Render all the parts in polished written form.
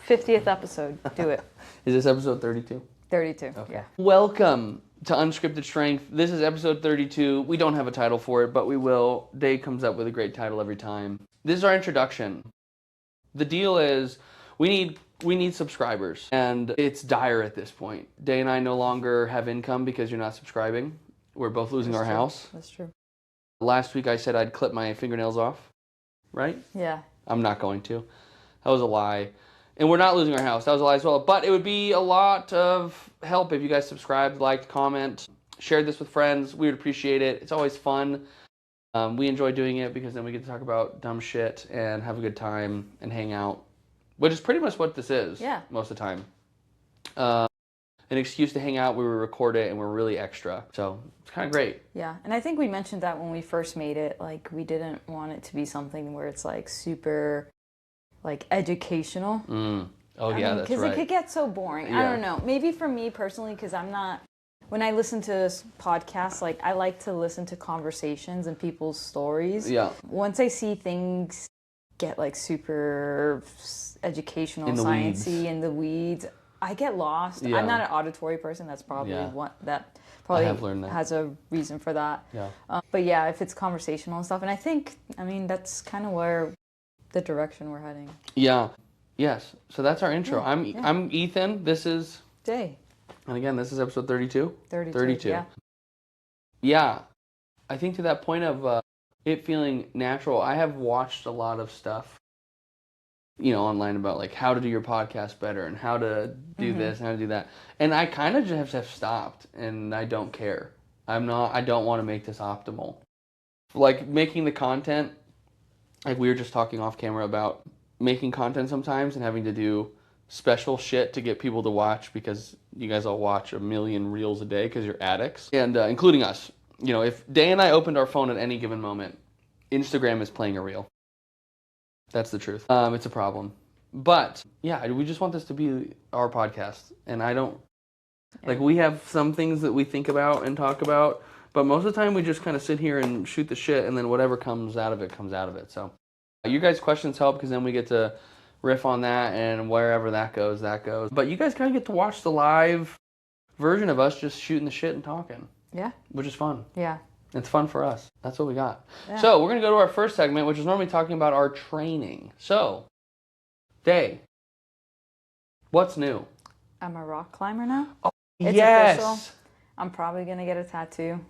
50th episode. Do it. Is this episode 32? 32. Okay. Yeah. Welcome to Unscripted Strength. This is episode 32. We don't have a title for it, but we will. Dave comes up with a great title every time. This is our introduction. The deal is we need subscribers, and it's dire at this point. Day and I no longer have income because you're not subscribing. We're both losing our house. That's true. Last week I said I'd clip my fingernails off, right? Yeah. I'm not going to. That was a lie. And we're not losing our house. That was a lie as well. But it would be a lot of help if you guys subscribed, liked, comment, shared this with friends. We would appreciate it. It's always fun. We enjoy doing it because then we get to talk about dumb shit and have a good time and hang out, which is pretty much what this is most of the time. An excuse to hang out, we record it, and we're really extra. So it's kind of great. Yeah, and I think we mentioned that when we first made it, like we didn't want it to be something where it's like super like educational. Oh, yeah, that's right. Because it could get so boring. Yeah. I don't know. Maybe for me personally, because I'm not... When I listen to podcasts, like I like to listen to conversations and people's stories. Yeah. Once I see things get like super educational, sciencey, in the weeds, I get lost. Yeah. I'm not an auditory person. That's probably I have learned that. has a reason for that. Yeah. But yeah, if it's conversational and stuff, and I mean, that's kind of where the direction we're heading. Yeah. Yes. So that's our intro. Yeah. I'm Ethan. This is Jay. And again, this is episode 32? 32. Yeah. Yeah. I think to that point of it feeling natural, I have watched a lot of stuff, online about like how to do your podcast better and how to do this and how to do that. And I kind of just have stopped, and I don't care. I don't want to make this optimal. Like making the content, like we were just talking off camera about making content sometimes and having to do special shit to get people to watch because you guys all watch a million reels a day because you're addicts, and including us. If Day and I opened our phone at any given moment, Instagram is playing a reel. That's the truth. It's a problem. But yeah, we just want this to be our podcast, and I don't like we have some things that we think about and talk about, but most of the time we just kind of sit here and shoot the shit, and then whatever comes out of it comes out of it. So you guys' questions help because then we get to riff on that, and wherever that goes. But you guys kind of get to watch the live version of us just shooting the shit and talking. Yeah. Which is fun. Yeah. It's fun for us. That's what we got. Yeah. So we're going to go to our first segment, which is normally talking about our training. So, Day, what's new? I'm a rock climber now. Oh, It's yes. official. I'm probably going to get a tattoo.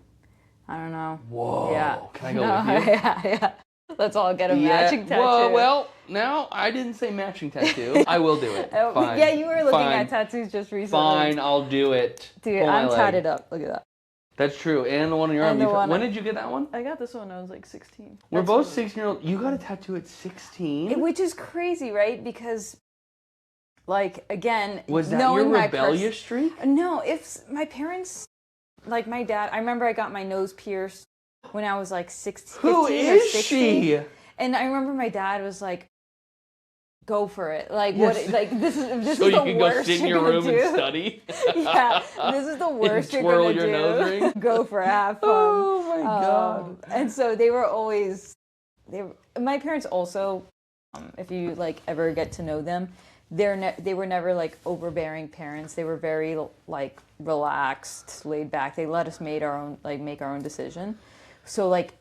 I don't know. Whoa. Yeah. Can I go with you? Yeah. Let's all get a matching tattoo. Well, now I didn't say matching tattoo. I will do it. Fine. Yeah, you were looking at tattoos just recently. Fine, I'll do it. Dude, I'm tatted up. Look at that. That's true. And the one on your arm. When did you get that one? I got this one when I was like 16. We're both 16-year-olds. You got a tattoo at 16? Which is crazy, right? Because, like, again, was that your rebellious streak? No, if my parents, like my dad, I remember I got my nose pierced when I was like 16. Who is she? And I remember my dad was like, "Go for it!" Like yes. What? Like this is so is the you can worst go sit in your room and study. Yeah, this is the worst you're twirl gonna your do. Nose ring. Go for it, have fun. Oh my god! And so they were always. My parents also, if you like ever get to know them, they were never like overbearing parents. They were very like relaxed, laid back. They let us make our own decision. So like.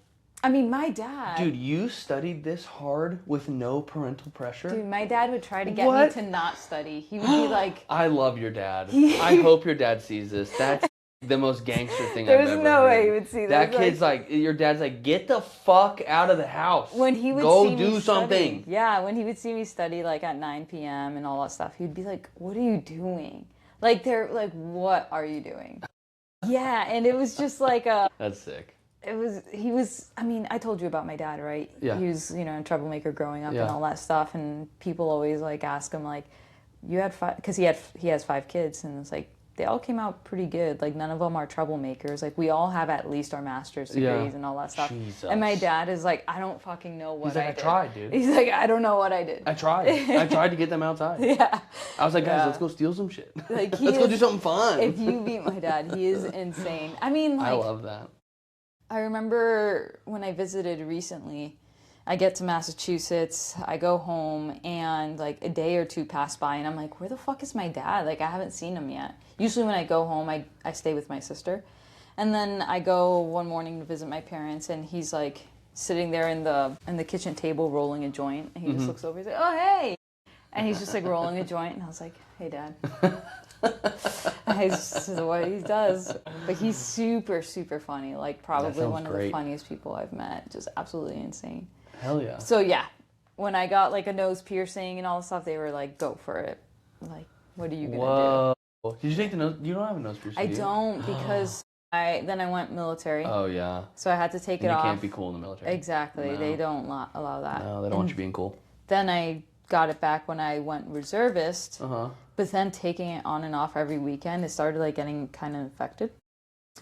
I mean, my dad... Dude, you studied this hard with no parental pressure? Dude, my dad would try to get me to not study. He would be like... I love your dad. I hope your dad sees this. That's the most gangster thing I've ever heard. There's no way he would see that. That kid's like, your dad's like, get the fuck out of the house. When he would Go see do me something. Study, yeah, when he would see me study like at 9 p.m. and all that stuff, he'd be like, what are you doing? Like, they're like, what are you doing? Yeah, and it was just like a... That's sick. I mean, I told you about my dad, right? Yeah. He was, a troublemaker growing up and all that stuff. And people always like ask him like, you had 5, because he has 5 kids. And it's like, they all came out pretty good. Like none of them are troublemakers. Like we all have at least our master's degrees and all that stuff. Jesus. And my dad is like, I don't fucking know what I did. I tried, dude. He's like, I don't know what I did. I tried to get them outside. Yeah. I was like, guys, let's go steal some shit. Like let's go do something fun. If you meet my dad, he is insane. I mean, like, I love that. I remember when I visited recently, I get to Massachusetts, I go home, and like a day or two pass by, and I'm like, where the fuck is my dad? Like, I haven't seen him yet. Usually when I go home, I stay with my sister. And then I go one morning to visit my parents, and he's like sitting there in the kitchen table rolling a joint. And he just looks over, he's like, oh, hey. And he's just like rolling a joint, and I was like, hey, Dad. This is what he does. But he's super, super funny. Like, probably one of the funniest people I've met. Just absolutely insane. Hell yeah. So, yeah. When I got, like, a nose piercing and all this stuff, they were like, go for it. Like, what are you going to do? Did you take the nose? You don't have a nose piercing, I don't, because I went military. Oh, yeah. So I had to take it off. You can't be cool in the military. Exactly. No. They don't allow that. No, they don't want you being cool. Then I got it back when I went reservist. But then taking it on and off every weekend, it started like getting kind of infected.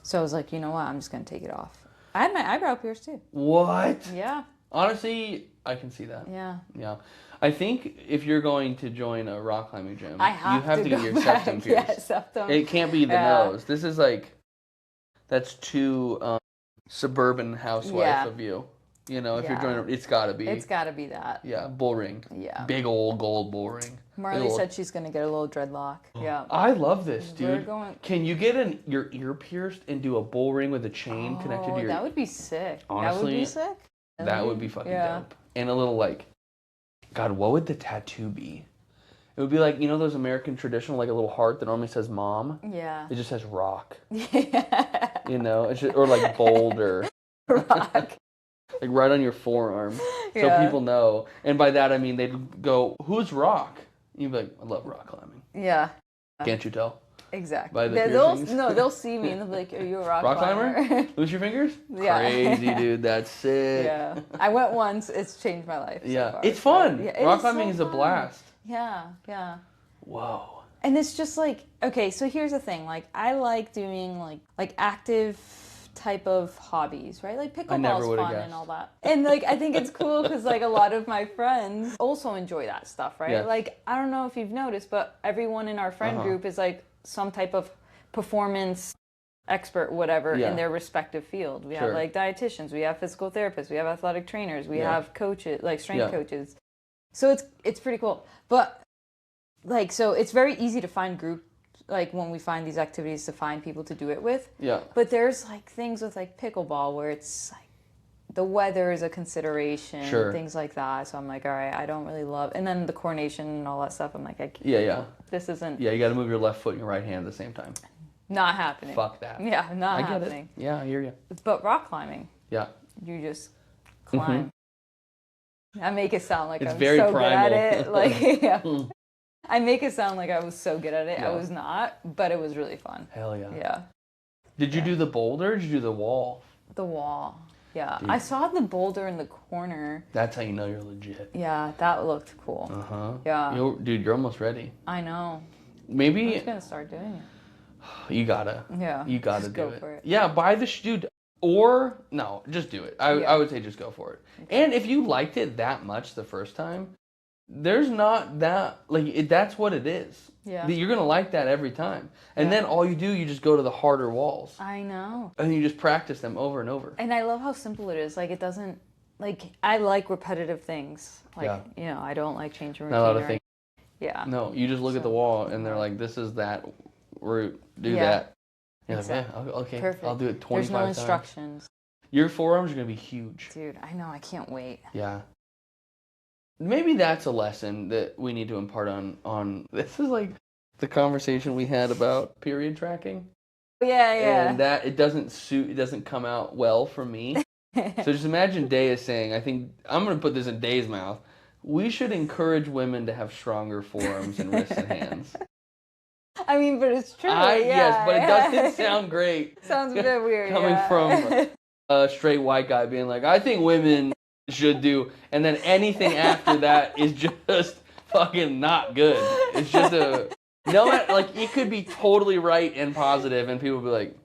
So I was like, you know what? I'm just going to take it off. I had my eyebrow pierced too. What? Yeah. Honestly, I can see that. Yeah. Yeah. I think if you're going to join a rock climbing gym, you have to get your septum pierced. Yeah, septum. It can't be the nose. This is like, that's too suburban housewife of you. You know, if you're joining, it's got to be. It's got to be that. Yeah, bull ring. Yeah. Big old gold bull ring. Marley said she's going to get a little dreadlock. Yeah. I love this, dude. Can you get your ear pierced and do a bull ring with a chain connected to your... that would be sick. Honestly, that would be sick. That would be fucking dope. And a little like... God, what would the tattoo be? It would be like, you know those American traditional, like a little heart that normally says mom? Yeah. It just says rock. Yeah. You know? It's just, or like boulder. Rock. Like right on your forearm. So people know. And by that I mean they'd go, who's rock? You'd be like, I love rock climbing. Yeah. Can't you tell? Exactly. By the piercings? They'll see me and they'll be like, are you a rock climber? Lose your fingers? Yeah. Crazy, dude. That's sick. Yeah. I went once. It's changed my life. Yeah. So far. It's fun. Yeah, rock climbing is a blast. Yeah. Yeah. Whoa. And it's just like, okay, so here's the thing. Like, I like doing like active type of hobbies, right? Like pickleball's fun and all that. And like, I think it's cool because like a lot of my friends also enjoy that stuff, right? Yes. Like, I don't know if you've noticed, but everyone in our friend group is like some type of performance expert, whatever, in their respective field. We have like dietitians, we have physical therapists, we have athletic trainers, we have coaches, like strength coaches. So it's pretty cool. But like, so it's very easy to find group, like when we find these activities, to find people to do it with. Yeah. But there's like things with like pickleball where it's like the weather is a consideration, things like that. So I'm like, all right, I don't really love, and then the coordination and all that stuff. I'm like, this isn't. Yeah, you got to move your left foot and your right hand at the same time. Not happening. Fuck that. Yeah, not happening. I get it. Yeah, I hear you. But rock climbing. Yeah. You just climb. I make it sound like I'm very so primal. good at it. Like, I make it sound like I was so good at it. I was not, but it was really fun. Hell yeah. Yeah. Did you do the boulder or did you do the wall? The wall. Yeah. Dude. I saw the boulder in the corner. That's how you know you're legit. Yeah, that looked cool. Uh-huh. Yeah. Dude, you're almost ready. I know. Maybe... I'm just going to start doing it. You gotta. Yeah. You gotta just do go it. For it. Yeah, buy the dude. Or, no, just do it. I would say just go for it. Okay. And if you liked it that much the first time, there's not that, like, that's what it is. Yeah. You're going to like that every time. And then all you do, you just go to the harder walls. I know. And you just practice them over and over. And I love how simple it is. Like, it doesn't, like, I like repetitive things. Like, you know, I don't like changing routine. Not a lot of things. Yeah. No, you just look at the wall and they're like, this is that route. Do that. You're exactly. like, yeah, okay, perfect. I'll do it 25 times. There's no instructions. Your forearms are going to be huge. Dude, I know. I can't wait. Yeah. Maybe that's a lesson that we need to impart on. This is like the conversation we had about period tracking. Yeah. And that it doesn't come out well for me. So just imagine Day is saying, I think, I'm going to put this in Day's mouth, we should encourage women to have stronger forearms and wrists and hands. I mean, but it's true. Yes, but it doesn't sound great. Sounds a bit weird. Coming from a straight white guy being like, I think women should do, and then anything after that is just fucking not good. It's just like, it could be totally right and positive, and people will be like,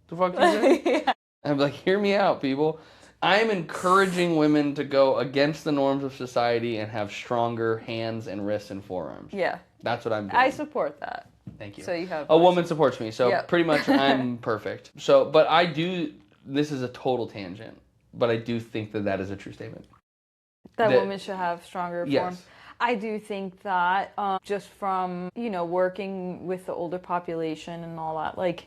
the fuck you say? I'm like, hear me out, people. I'm encouraging women to go against the norms of society and have stronger hands and wrists and forearms. Yeah. That's what I'm doing. I support that. Thank you. So you have a woman supports me, so pretty much I'm perfect. So, but I do, this is a total tangent, but I do think that is a true statement. That women should have stronger form. Yes. I do think that just from, working with the older population and all that, like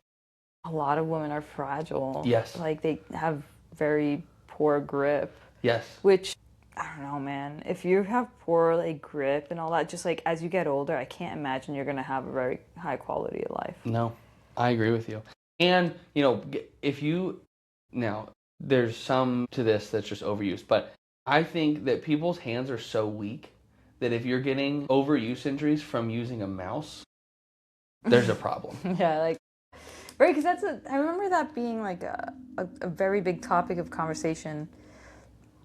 a lot of women are fragile. Yes. Like they have very poor grip. Yes. Which, I don't know, man. If you have poor like grip and all that, just like as you get older, I can't imagine you're going to have a very high quality of life. No, I agree with you. And, now, there's some to this that's just overuse, but I think that people's hands are so weak that if you're getting overuse injuries from using a mouse, there's a problem. Yeah, like, right, because I remember that being like a very big topic of conversation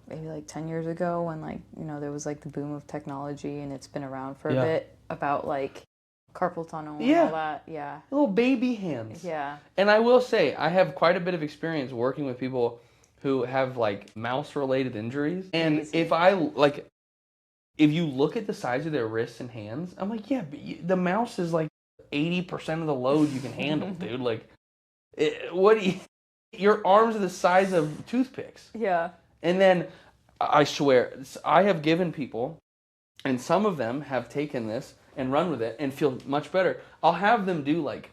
maybe like 10 years ago when like, there was like the boom of technology and it's been around for a bit about like carpal tunnel and all that. Yeah. Little baby hands. Yeah. And I will say, I have quite a bit of experience working with people who have like mouse related injuries. And if you look at the size of their wrists and hands, I'm like, yeah, but the mouse is like 80% of the load you can handle, dude. Like, your arms are the size of toothpicks. Yeah. And then, I swear, I have given people, and some of them have taken this and run with it and feel much better. I'll have them do like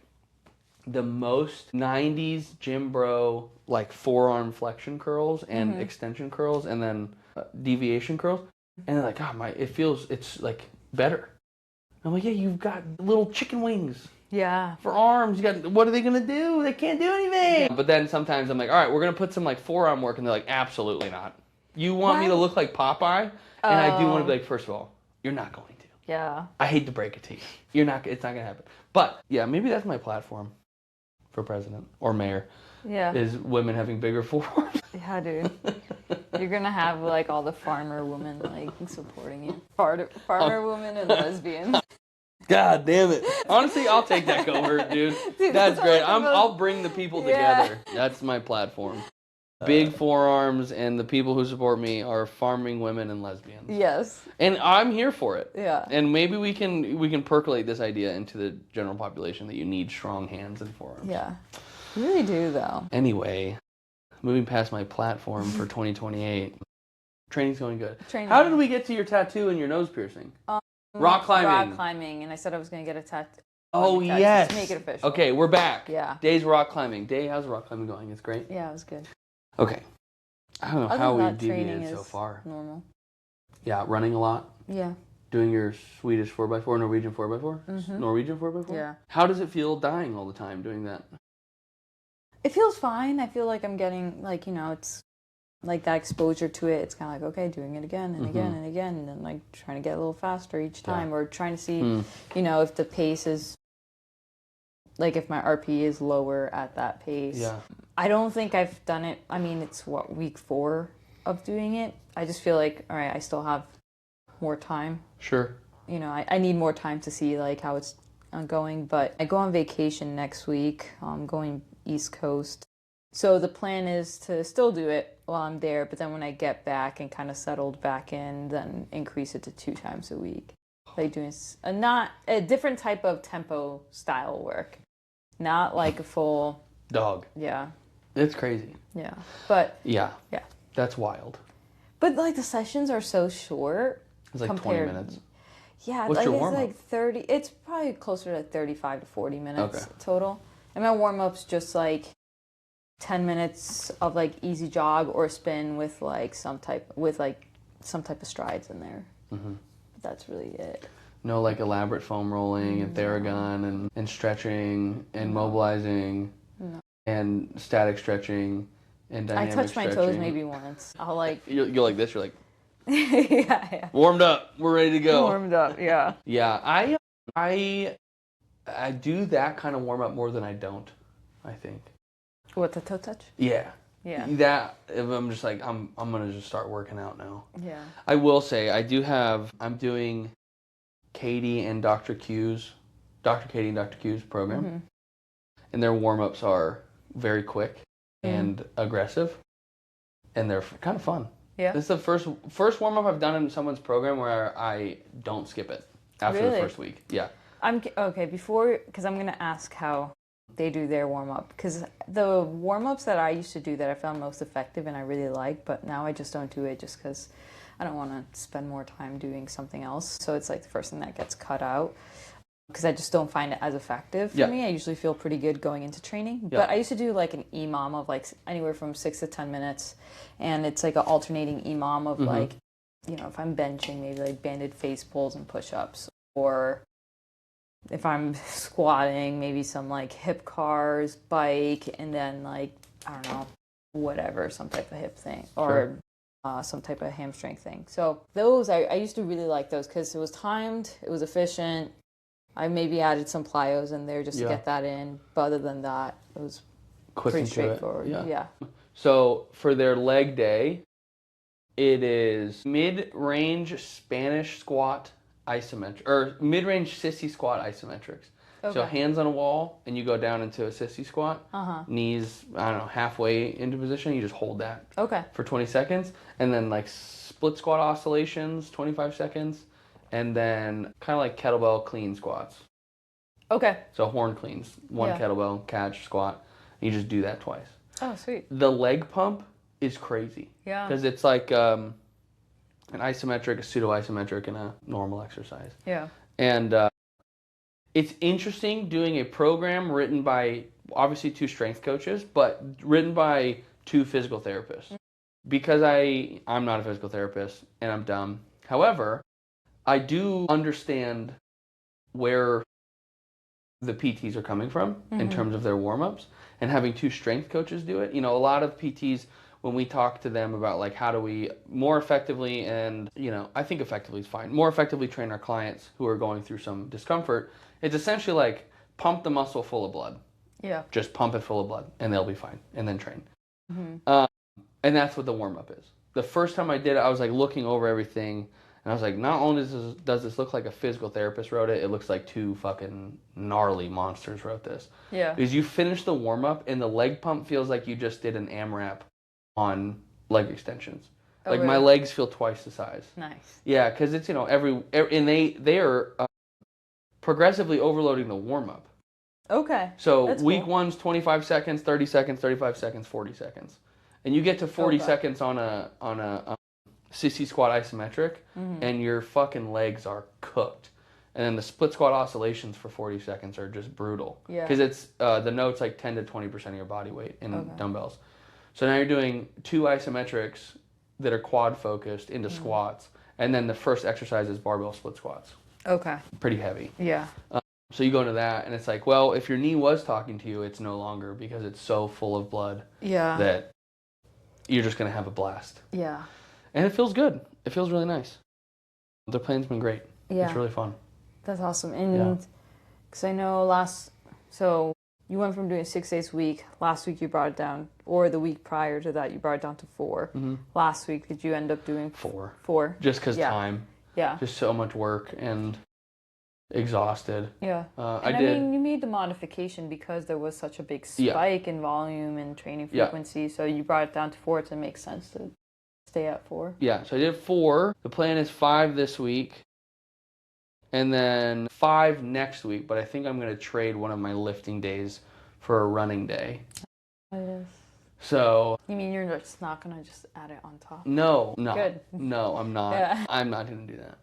the most 90s gym bro, like forearm flexion curls and extension curls and then deviation curls. And they're like, it's like better. I'm like, yeah, you've got little chicken wings. Yeah. For arms. What are they going to do? They can't do anything. Yeah. But then sometimes I'm like, all right, we're going to put some like forearm work. And they're like, absolutely not. You want me to look like Popeye? And I do want to be like, first of all, you're not going to. Yeah. I hate to break it to you. It's not going to happen. But yeah, maybe that's my platform for president or mayor. Yeah. Is women having bigger forearms. Yeah, dude. You're gonna have like all the farmer women like supporting you. Farmer women and lesbians. God damn it. Honestly, I'll take that cover, dude. That's great. I'll bring the people together. That's my platform. Big forearms, and the people who support me are farming women and lesbians. Yes. And I'm here for it. Yeah. And maybe we can percolate this idea into the general population that you need strong hands and forearms. Yeah. You really do, though. Anyway, moving past my platform for 2028. Training's going good. How did we get to your tattoo and your nose piercing? Rock climbing. Rock climbing, and I said I was going to get a tattoo. Oh, yes. To make it official. Okay, we're back. Yeah. Day's rock climbing. Day, how's rock climbing going? It's great? Yeah, it was good. Okay. I don't know how we've deviated so far. Normal. Yeah, running a lot. Yeah. Doing your Swedish 4x4, Norwegian 4x4? Mm-hmm. Norwegian 4x4? Yeah. How does it feel dying all the time doing that? It feels fine. I feel like I'm getting, like, it's like that exposure to it. It's kind of like, okay, doing it again and again and again. And then, like, trying to get a little faster each time or trying to see, if the pace is, like, if my RP is lower at that pace. Yeah. I don't think I've done it. I mean, it's week 4 of doing it. I just feel like, all right, I still have more time. Sure. I need more time to see, like, how it's going. But I go on vacation next week. I'm going East Coast. So the plan is to still do it while I'm there, but then when I get back and kind of settled back in, then increase it to 2 times a week. Like doing a different type of tempo style work. Not like a full dog. Yeah. It's crazy. Yeah. But yeah. That's wild. But like the sessions are so short. It's like 20 minutes. Yeah, what's your it's warm-up? like 30. It's probably closer to 35 to 40 minutes total. And my warm-up's just like 10 minutes of like easy jog or spin with like some type of strides in there. Mm-hmm. But that's really it. No like elaborate foam rolling and Theragun and stretching and mobilizing and static stretching and dynamic stretching. I touch my toes stretching. Maybe once. I'll like... You're like this, you're like... yeah. Warmed up. We're ready to go. Warmed up, yeah. Yeah, I do that kind of warm up more than I don't, I think. What, the toe touch? Yeah. Yeah. That, if I'm just like, I'm going to just start working out now. Yeah. I will say, I'm doing Katie and Dr. Q's program. Mm-hmm. And their warm-ups are very quick and aggressive. And they're kind of fun. Yeah. This is the first warm-up I've done in someone's program where I don't skip it after the first week. Yeah. Because I'm going to ask how they do their warm-up. Because the warm-ups that I used to do that I found most effective and I really like, but now I just don't do it just because I don't want to spend more time doing something else. So it's like the first thing that gets cut out because I just don't find it as effective for me. I usually feel pretty good going into training. But I used to do like an EMOM of like anywhere from 6 to 10 minutes. And it's like an alternating EMOM of like, you know, if I'm benching, maybe like banded face pulls and push-ups. Or if I'm squatting, maybe some like hip cars, bike, and then like, I don't know, whatever, some type of hip thing. Or some type of hamstring thing. So those, I used to really like those because it was timed, it was efficient. I maybe added some plyos in there just to get that in. But other than that, it was quick pretty and straightforward. Yeah. So for their leg day, it is mid-range Spanish squat isometric, or mid-range sissy squat isometrics. Okay. So hands on a wall, and you go down into a sissy squat. Knees, I don't know, halfway into position. You just hold that for 20 seconds. And then like split squat oscillations, 25 seconds. And then kind of like kettlebell clean squats. Okay. So horn cleans, one kettlebell, catch, squat. And you just do that twice. Oh, sweet. The leg pump is crazy. Yeah. Because it's like an isometric, a pseudo-isometric, and a normal exercise. Yeah. And it's interesting doing a program written by, obviously, 2 strength coaches, but written by 2 physical therapists. Because I'm not a physical therapist, and I'm dumb. However, I do understand where the PTs are coming from in terms of their warm-ups, and having 2 strength coaches do it. You know, a lot of PTs, when we talk to them about like how do we more effectively, and you know, I think effectively is fine, more effectively train our clients who are going through some discomfort, it's essentially like pump the muscle full of blood. Yeah. Just pump it full of blood and they'll be fine, and then train. And that's what the warm-up is. The first time I did it, I was like looking over everything. And I was like, not only does this look like a physical therapist wrote it, it looks like 2 fucking gnarly monsters wrote this. Yeah. Because you finish the warm-up and the leg pump feels like you just did an AMRAP on leg extensions. Oh, like really? My legs feel twice the size. Nice. Yeah, because it's, you know, and they are progressively overloading the warm-up. Okay. So that's week cool. 1's 25 seconds, 30 seconds, 35 seconds, 40 seconds. And you get to 40 seconds on a sissy squat isometric, and your fucking legs are cooked. And then the split squat oscillations for 40 seconds are just brutal. Yeah. Because it's the note's like 10 to 20% of your body weight in dumbbells. So now you're doing 2 isometrics that are quad focused into squats, and then the first exercise is barbell split squats. Okay. Pretty heavy. Yeah. So you go into that, and it's like, well, if your knee was talking to you, it's no longer, because it's so full of blood that you're just going to have a blast. Yeah. And it feels good. It feels really nice. The plan's been great. Yeah. It's really fun. That's awesome. And because I know so you went from doing 6 days a week. Last week you brought it down, or the week prior to that you brought it down to 4. Last week did you end up doing 4? 4. Just because time. Yeah. Just so much work and exhausted. Yeah. I mean, you made the modification because there was such a big spike in volume and training frequency. So you brought it down to 4 to make sense to stay at 4. Yeah, so I did 4. The plan is 5 this week, and then 5 next week, but I think I'm going to trade one of my lifting days for a running day. Oh, yes. So... You mean you're just not going to just add it on top? No. Good. No, I'm not. Yeah. I'm not going to do that.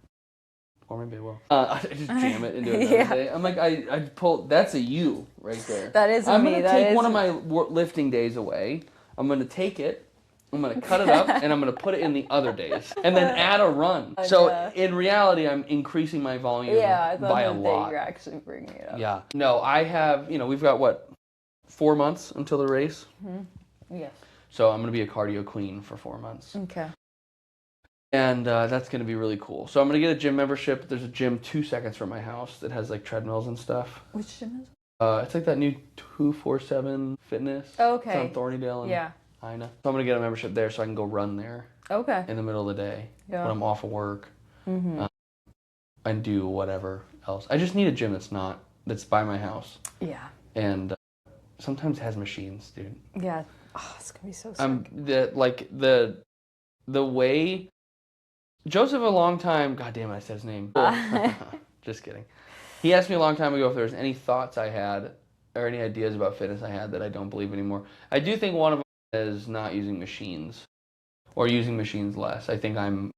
Or maybe I will. I just jam it and do it another day. I'm like, I pull... That's a U right there. That is a me. I'm going to take one of my lifting days away. I'm going to take it. I'm going to cut it up, and I'm going to put it in the other days, and then add a run. So in reality, I'm increasing my volume by a lot. You're actually bringing it up. Yeah. No, I have, you know, we've got, 4 months until the race? Yes. So I'm going to be a cardio queen for 4 months. Okay. And that's going to be really cool. So I'm going to get a gym membership. There's a gym 2 seconds from my house that has, like, treadmills and stuff. Which gym is it? It's like that new 247 Fitness. Oh, okay. It's on Thornydale. And I know. So I'm going to get a membership there so I can go run there. Okay. In the middle of the day. Yeah. When I'm off of work. And do whatever else. I just need a gym that's by my house. Yeah. And sometimes it has machines, dude. Yeah. Oh, it's going to be so sick. The way... Joseph a long time... God damn it, I said his name. Just kidding. He asked me a long time ago if there was any thoughts I had or any ideas about fitness I had that I don't believe anymore. I do think one of them is not using machines, or using machines less. I think I'm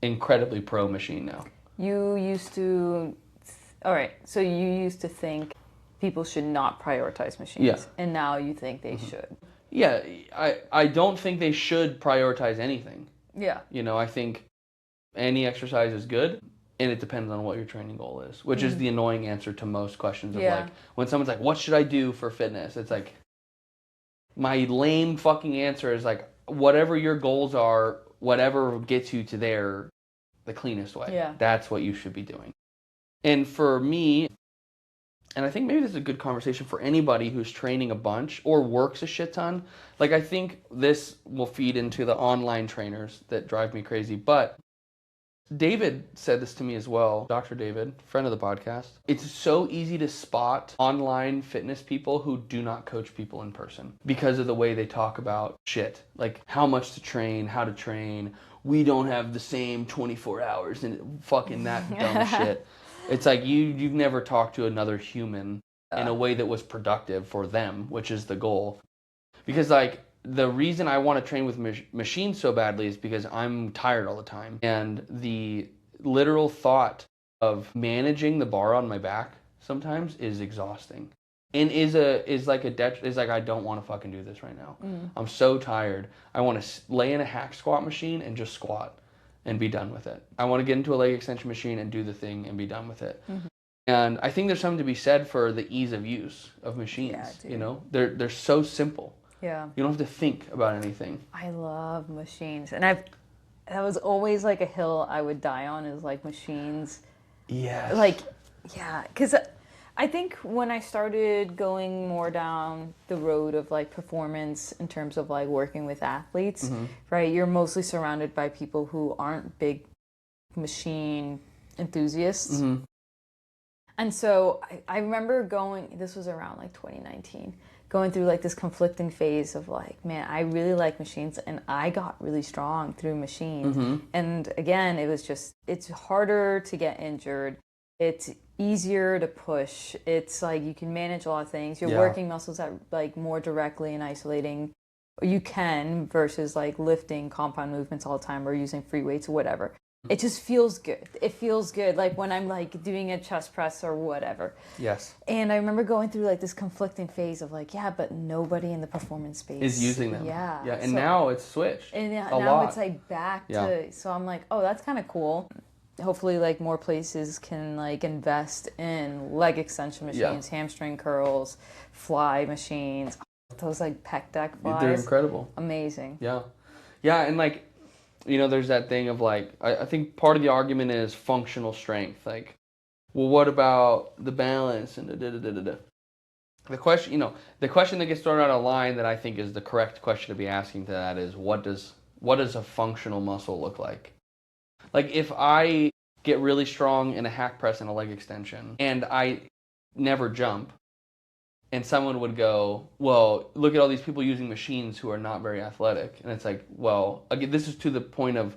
incredibly pro machine now. You used to, all right, so you used to think people should not prioritize machines. Yeah. And now you think they should. Yeah, I don't think they should prioritize anything. Yeah. You know, I think any exercise is good, and it depends on what your training goal is, which is the annoying answer to most questions of like, when someone's like, what should I do for fitness? It's like, my lame fucking answer is like, whatever your goals are, whatever gets you to there the cleanest way. Yeah. That's what you should be doing. And for me, and I think maybe this is a good conversation for anybody who's training a bunch or works a shit ton. Like, I think this will feed into the online trainers that drive me crazy. But David said this to me as well, Dr. David, friend of the podcast. It's so easy to spot online fitness people who do not coach people in person because of the way they talk about shit. Like how much to train, how to train. We don't have the same 24 hours and fucking that dumb shit. It's like you've never talked to another human in a way that was productive for them, which is the goal. Because like the reason I want to train with machines so badly is because I'm tired all the time. And the literal thought of managing the bar on my back sometimes is exhausting. And is like I don't want to fucking do this right now. I'm so tired. I want to lay in a hack squat machine and just squat and be done with it. I want to get into a leg extension machine and do the thing and be done with it. And I think there's something to be said for the ease of use of machines. Yeah, you know, they're so simple. Yeah. You don't have to think about anything. I love machines. And that was always like a hill I would die on, is like machines. Yes. Like, yeah, because I think when I started going more down the road of like performance in terms of like working with athletes, right, you're mostly surrounded by people who aren't big machine enthusiasts. And so I remember this was around like 2019, going through like this conflicting phase of like, man, I really like machines and I got really strong through machines. And again, it's harder to get injured. It's easier to push. It's like you can manage a lot of things. You're working muscles that like more directly and isolating. You can versus like lifting compound movements all the time or using free weights or whatever. It just feels good. It feels good like when I'm like doing a chest press or whatever. Yes. And I remember going through like this conflicting phase of like, yeah, but nobody in the performance space is using them. Yeah. Yeah. And now it's switched. And now it's like back to, so I'm like, oh, that's kind of cool. Hopefully like more places can like invest in leg extension machines, hamstring curls, fly machines, those like pec deck flies. They're incredible. Amazing. Yeah. Yeah. And like, you know, there's that thing of like, I think part of the argument is functional strength. Like, well, what about the balance and the question, you know, the question that gets thrown out of line that I think is the correct question to be asking to that is what does a functional muscle look like? Like if I get really strong in a hack press and a leg extension and I never jump, and someone would go, well, look at all these people using machines who are not very athletic. And it's like, well, again, this is to the point of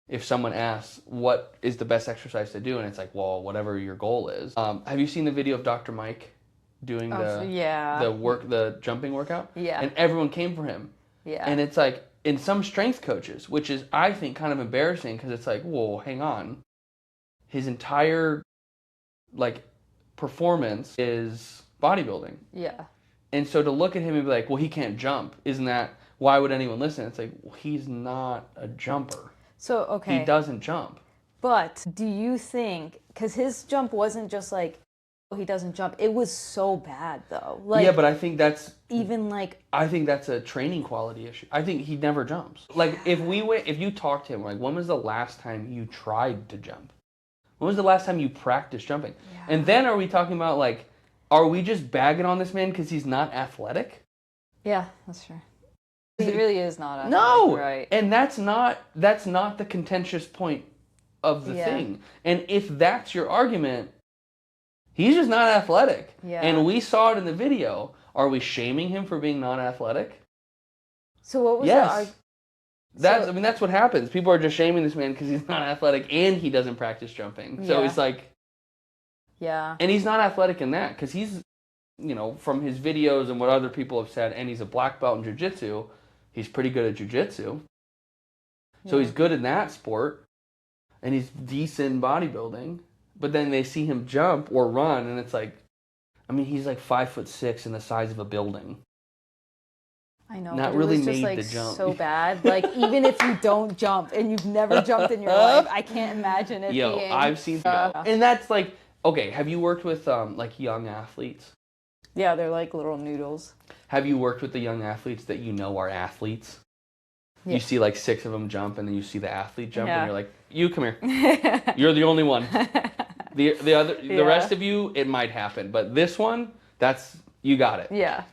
if someone asks, what is the best exercise to do? And it's like, well, whatever your goal is. Have you seen the video of Dr. Mike doing the jumping workout? Yeah. And everyone came for him. Yeah. And it's like, in some strength coaches, which is, I think, kind of embarrassing because it's like, whoa, hang on. His entire, like, performance is bodybuilding. Yeah. And so to look at him and be like, well, he can't jump. Isn't that, why would anyone listen? It's like, well, he's not a jumper. So, okay. He doesn't jump. But do you think, because his jump wasn't just like, oh, he doesn't jump. It was so bad, though. Like, yeah, but I think that's... Even like... I think that's a training quality issue. I think he never jumps. Like, if you talk to him, like, when was the last time you tried to jump? When was the last time you practiced jumping? Yeah. And then are we talking about, like, are we just bagging on this man because he's not athletic? Yeah, that's true. He really is not athletic. No! Right. And that's not the contentious point of the thing. And if that's your argument, he's just not athletic. Yeah. And we saw it in the video. Are we shaming him for being non-athletic? So what was that's what happens. People are just shaming this man because he's not athletic and he doesn't practice jumping. So it's like... Yeah. And he's not athletic in that because he's, you know, from his videos and what other people have said, and he's a black belt in jiu-jitsu, he's pretty good at jiu-jitsu. So he's good in that sport. and he's decent in bodybuilding, but then they see him jump or run, and it's like, I mean, he's like 5'6" and the size of a building. I know, Not but really it was just made like the jump. so bad. Like, even if you don't jump and you've never jumped in your life, I can't imagine it being... I've seen and that's like, okay, have you worked with like young athletes? Yeah, they're like little noodles. Have you worked with the young athletes that you know are athletes? Yeah. You see like 6 of them jump, and then you see the athlete jump, and you're like, you come here. You're the only one. The rest of you, it might happen, but this one, you got it. Yeah.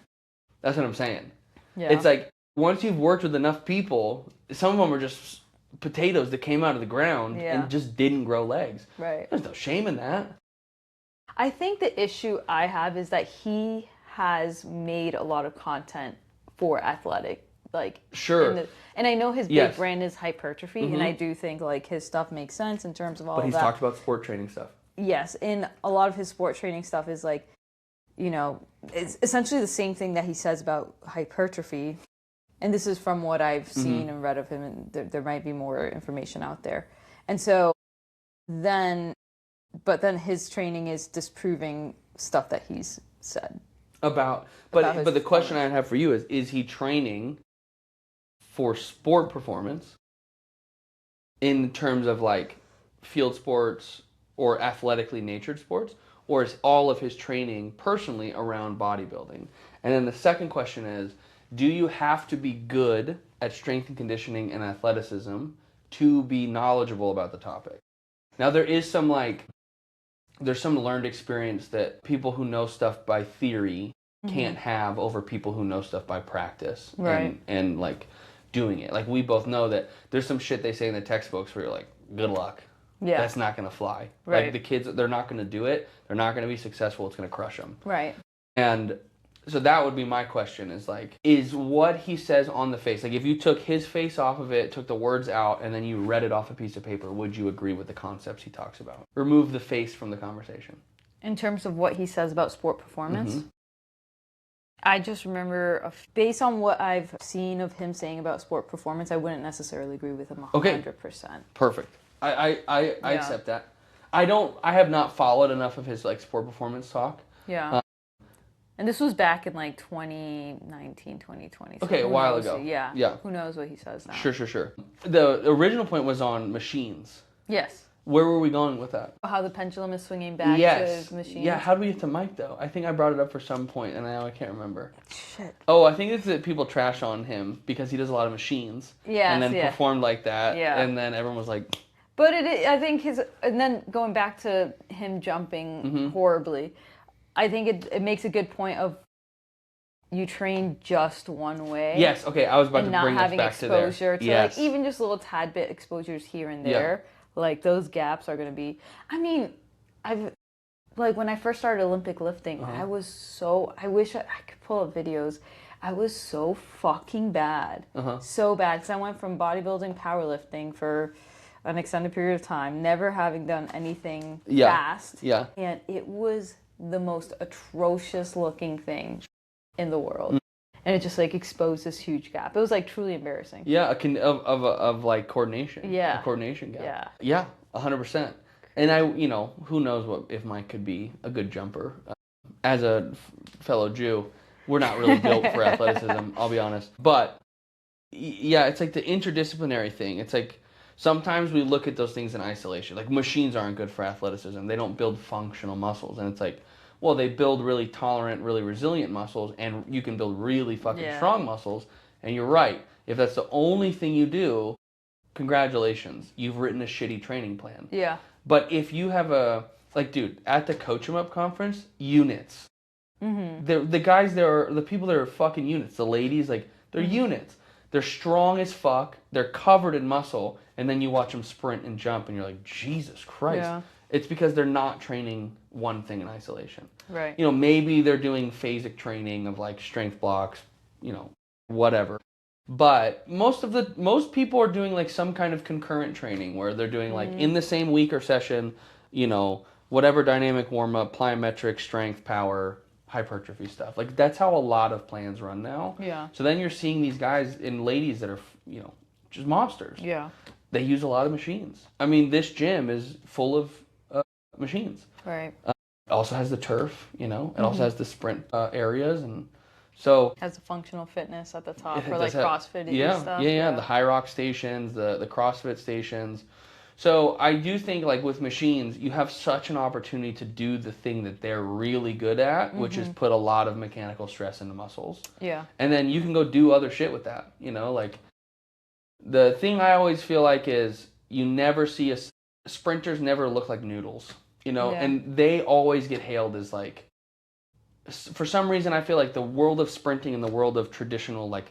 That's what I'm saying. Yeah. It's like, once you've worked with enough people, some of them are just potatoes that came out of the ground and just didn't grow legs. Right. There's no shame in that. I think the issue I have is that he has made a lot of content for athletic, like... Sure. And I know his big brand is hypertrophy, and I do think like his stuff makes sense in terms of all of that. But he's talked about sport training stuff. Yes, and a lot of his sport training stuff is like, you know, it's essentially the same thing that he says about hypertrophy. And this is from what I've seen and read of him, and there might be more information out there. And so then his training is disproving stuff that he's said. But the question I have for you is he training for sport performance in terms of like field sports or athletically natured sports, or is all of his training personally around bodybuilding? And then the second question is, do you have to be good at strength and conditioning and athleticism to be knowledgeable about the topic? Now there's some learned experience that people who know stuff by theory can't have over people who know stuff by practice. Right. And like doing it. Like, we both know that there's some shit they say in the textbooks where you're like, good luck. Yeah. That's not going to fly. Right. Like, the kids, they're not going to do it. They're not going to be successful. It's going to crush them. Right. And so that would be my question, is like, is what he says on the face, like if you took his face off of it, took the words out, and then you read it off a piece of paper, would you agree with the concepts he talks about? Remove the face from the conversation. In terms of what he says about sport performance? I just remember, based on what I've seen of him saying about sport performance, I wouldn't necessarily agree with him 100%. Perfect. I accept that. I have not followed enough of his like sport performance talk. Yeah. And this was back in like 2019, 2020. So okay, a while ago. Yeah. Yeah. Who knows what he says now. Sure. The original point was on machines. Yes. Where were we going with that? How the pendulum is swinging back to machines. Yeah, how do we get to Mike, though? I think I brought it up for some point, and now I can't remember. Shit. Oh, I think it's that people trash on him because he does a lot of machines. Yeah. And then performed like that. Yeah. And then everyone was like... But I think and then going back to him jumping horribly, I think it makes a good point of you train just one way. Yes, okay, I was about to bring us back to there. And not having exposure to like even just little tad bit exposures here and there. Yeah. Like, those gaps are going to be... I mean, like, when I first started Olympic lifting, I was so... I wish I could pull up videos. I was so fucking bad. So bad. Because I went from bodybuilding, powerlifting for an extended period of time, never having done anything fast. Yeah. And it was the most atrocious looking thing in the world. And it just like exposed this huge gap. It was like truly embarrassing. Yeah, of like coordination. Yeah. A coordination gap. Yeah. Yeah, 100%. And who knows if Mike could be a good jumper. As a fellow Jew, we're not really built for athleticism, I'll be honest. But yeah, it's like the interdisciplinary thing. It's like sometimes we look at those things in isolation. Like, machines aren't good for athleticism. They don't build functional muscles. And it's like, well, they build really tolerant, really resilient muscles, and you can build really fucking strong muscles. And you're right. If that's the only thing you do, congratulations. You've written a shitty training plan. Yeah. But if you have dude, at the Coach 'em Up conference, units. The guys there, the people there are fucking units. The ladies, like, they're units. They're strong as fuck. They're covered in muscle. And then you watch them sprint and jump, and you're like, Jesus Christ. Yeah. It's because they're not training one thing in isolation. Right. Maybe they're doing phasic training of like strength blocks, whatever. But most people are doing like some kind of concurrent training where they're doing like in the same week or session, whatever dynamic warm up, plyometric, strength, power, hypertrophy stuff. Like, that's how a lot of plans run now. Yeah. So then you're seeing these guys and ladies that are, just monsters. Yeah. they use a lot of machines. I mean, this gym is full of machines. Right. It also has the turf, you know. It also has the sprint areas, and so has the functional fitness at the top, it or like does have- CrossFit yeah, stuff. yeah, the high rock stations, the CrossFit stations. So I do think like with machines, you have such an opportunity to do the thing that they're really good at, which is put a lot of mechanical stress into muscles. Yeah. And then you can go do other shit with that, you know, like the thing I always feel like is you never see sprinters never look like noodles, you know, and they always get hailed as like, for some reason I feel like the world of sprinting and the world of traditional like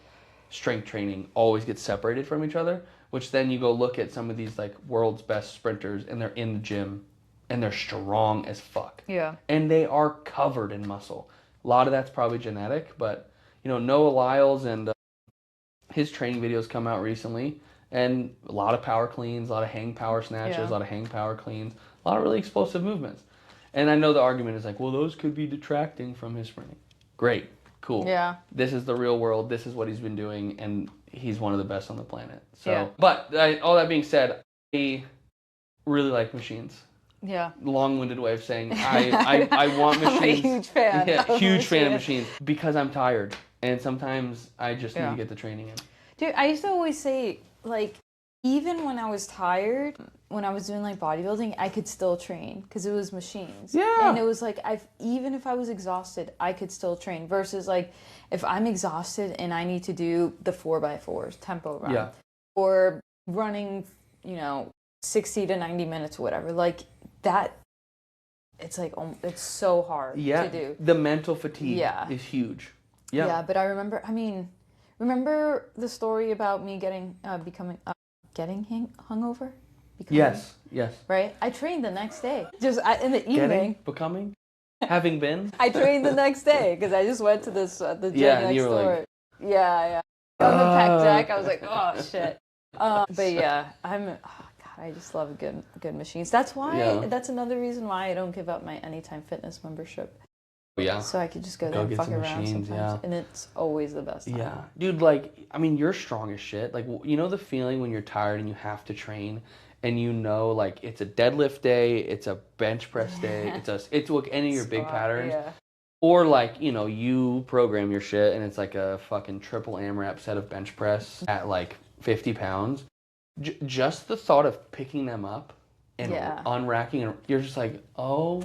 strength training always gets separated from each other, which then you go look at some of these like world's best sprinters and they're in the gym and they're strong as fuck. Yeah. And they are covered in muscle. A lot of that's probably genetic, but you know, Noah Lyles and his training videos come out recently, and a lot of power cleans, a lot of hang power snatches, a lot of hang power cleans, a lot of really explosive movements. And I know the argument is like, well, those could be detracting from his sprinting. Great, cool. Yeah. This is the real world. This is what he's been doing, and he's one of the best on the planet. So, yeah. But all that being said, I really like machines. Yeah. Long-winded way of saying I want machines. I'm a huge fan. Yeah, huge fan of machines because I'm tired, and sometimes I just need to get the training in. Dude, I used to always say, like, even when I was tired, when I was doing like bodybuilding, I could still train because it was machines. Yeah. And it was like, even if I was exhausted, I could still train. Versus like, if I'm exhausted and I need to do the 4x4s, tempo run, or running, you know, 60 to 90 minutes, whatever, like that, it's like, it's so hard to do. The mental fatigue is huge. Yeah, but I remember, remember the story about me getting hungover? Yes. Right? I trained the next day. Just in the evening. Having been? I trained the next day because I just went to the gym next door. Yeah. On the pec deck, I was like, oh, shit. But yeah, I just love good machines. That's why, that's another reason why I don't give up my Anytime Fitness membership. Yeah. So I could just go there and fuck around sometimes. Yeah. And it's always the best time. Yeah. Dude, like, I mean, you're strong as shit. Like, you know the feeling when you're tired and you have to train and you know, like, it's a deadlift day, it's a bench press day, it's like any of your big patterns. Yeah. Or, like, you know, you program your shit and it's like a fucking triple AMRAP set of bench press at, like, 50 pounds. Just the thought of picking them up and unracking, and you're just like, oh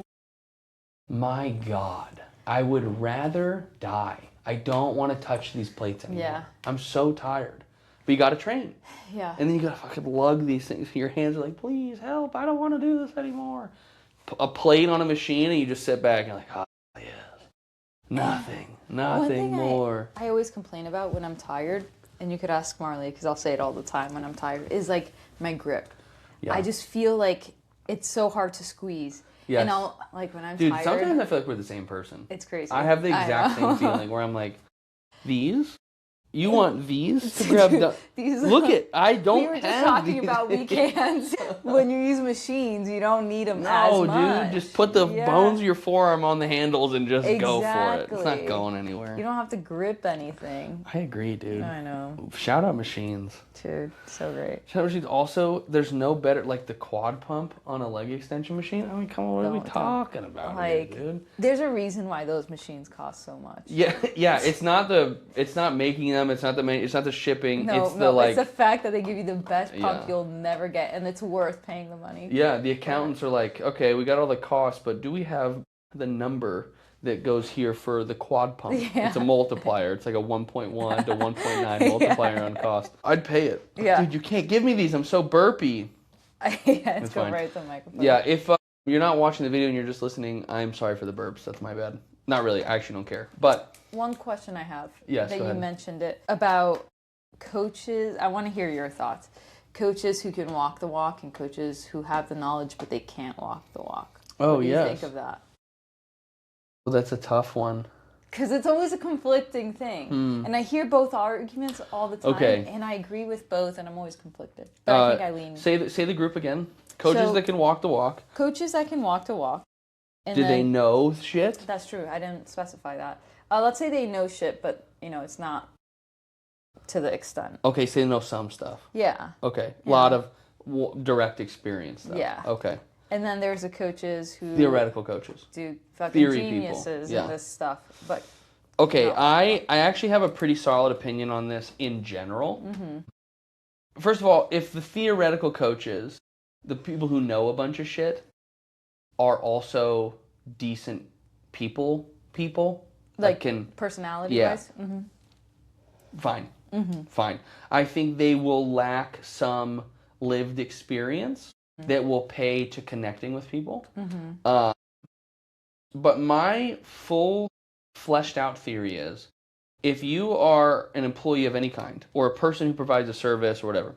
my God, I would rather die. I don't want to touch these plates anymore. Yeah. I'm so tired. But you got to train. Yeah. And then you got to fucking lug these things. Your hands are like, please help. I don't want to do this anymore. A plate on a machine and you just sit back and you're like, oh, yes. Nothing more. I always complain about when I'm tired, and you could ask Marley because I'll say it all the time when I'm tired, is like my grip. Yeah. I just feel like it's so hard to squeeze. Yes. And I'll, like, when I'm tired... Dude, sometimes I feel like we're the same person. It's crazy. I have the exact same feeling where I'm like, these? You want these to grab the... Look it, I don't have these. We were just talking about weak hands. When you use machines, you don't need them as much. No, dude, just put the bones of your forearm on the handles and just go for it. It's not going anywhere. You don't have to grip anything. I agree, dude. I know. Shout out machines. Dude, so great. Shout out machines. Also, there's no better, like the quad pump on a leg extension machine. I mean, come on, what are we talking about here, dude? There's a reason why those machines cost so much. Yeah, it's not making them. It's not the shipping. It's the fact that they give you the best pump you'll never get, and it's worth paying the money. Yeah, the accountants are like, okay, we got all the costs, but do we have the number that goes here for the quad pump? Yeah. It's a multiplier. It's like a 1.1 to 1.9 multiplier on cost. I'd pay it. Yeah. Dude, you can't give me these. I'm so burpy. It's go right to the microphone. Yeah, if you're not watching the video and you're just listening, I'm sorry for the burps. That's my bad. Not really. I actually don't care. But one question I have that you mentioned it about coaches. I want to hear your thoughts. Coaches who can walk the walk and coaches who have the knowledge but they can't walk the walk. Oh, what do you think of that? Well, that's a tough one. Because it's always a conflicting thing. And I hear both arguments all the time. Okay. And I agree with both and I'm always conflicted. But I think I lean... Say the group again. Coaches that can walk the walk. Coaches that can walk the walk. And do they know shit? That's true. I didn't specify that. Let's say they know shit, but, you know, it's not to the extent. Okay, so they know some stuff. Yeah. Okay. A lot of direct experience, though. Yeah. Okay. And then there's the coaches who Theoretical coaches. do fucking Theory geniuses people. in this stuff. But okay, no. I actually have a pretty solid opinion on this in general. First of all, if the theoretical coaches, the people who know a bunch of shit, are also decent people, like can personality-wise? Fine. Fine. I think they will lack some lived experience that will pay to connecting with people. But my full fleshed out theory is, if you are an employee of any kind, or a person who provides a service or whatever,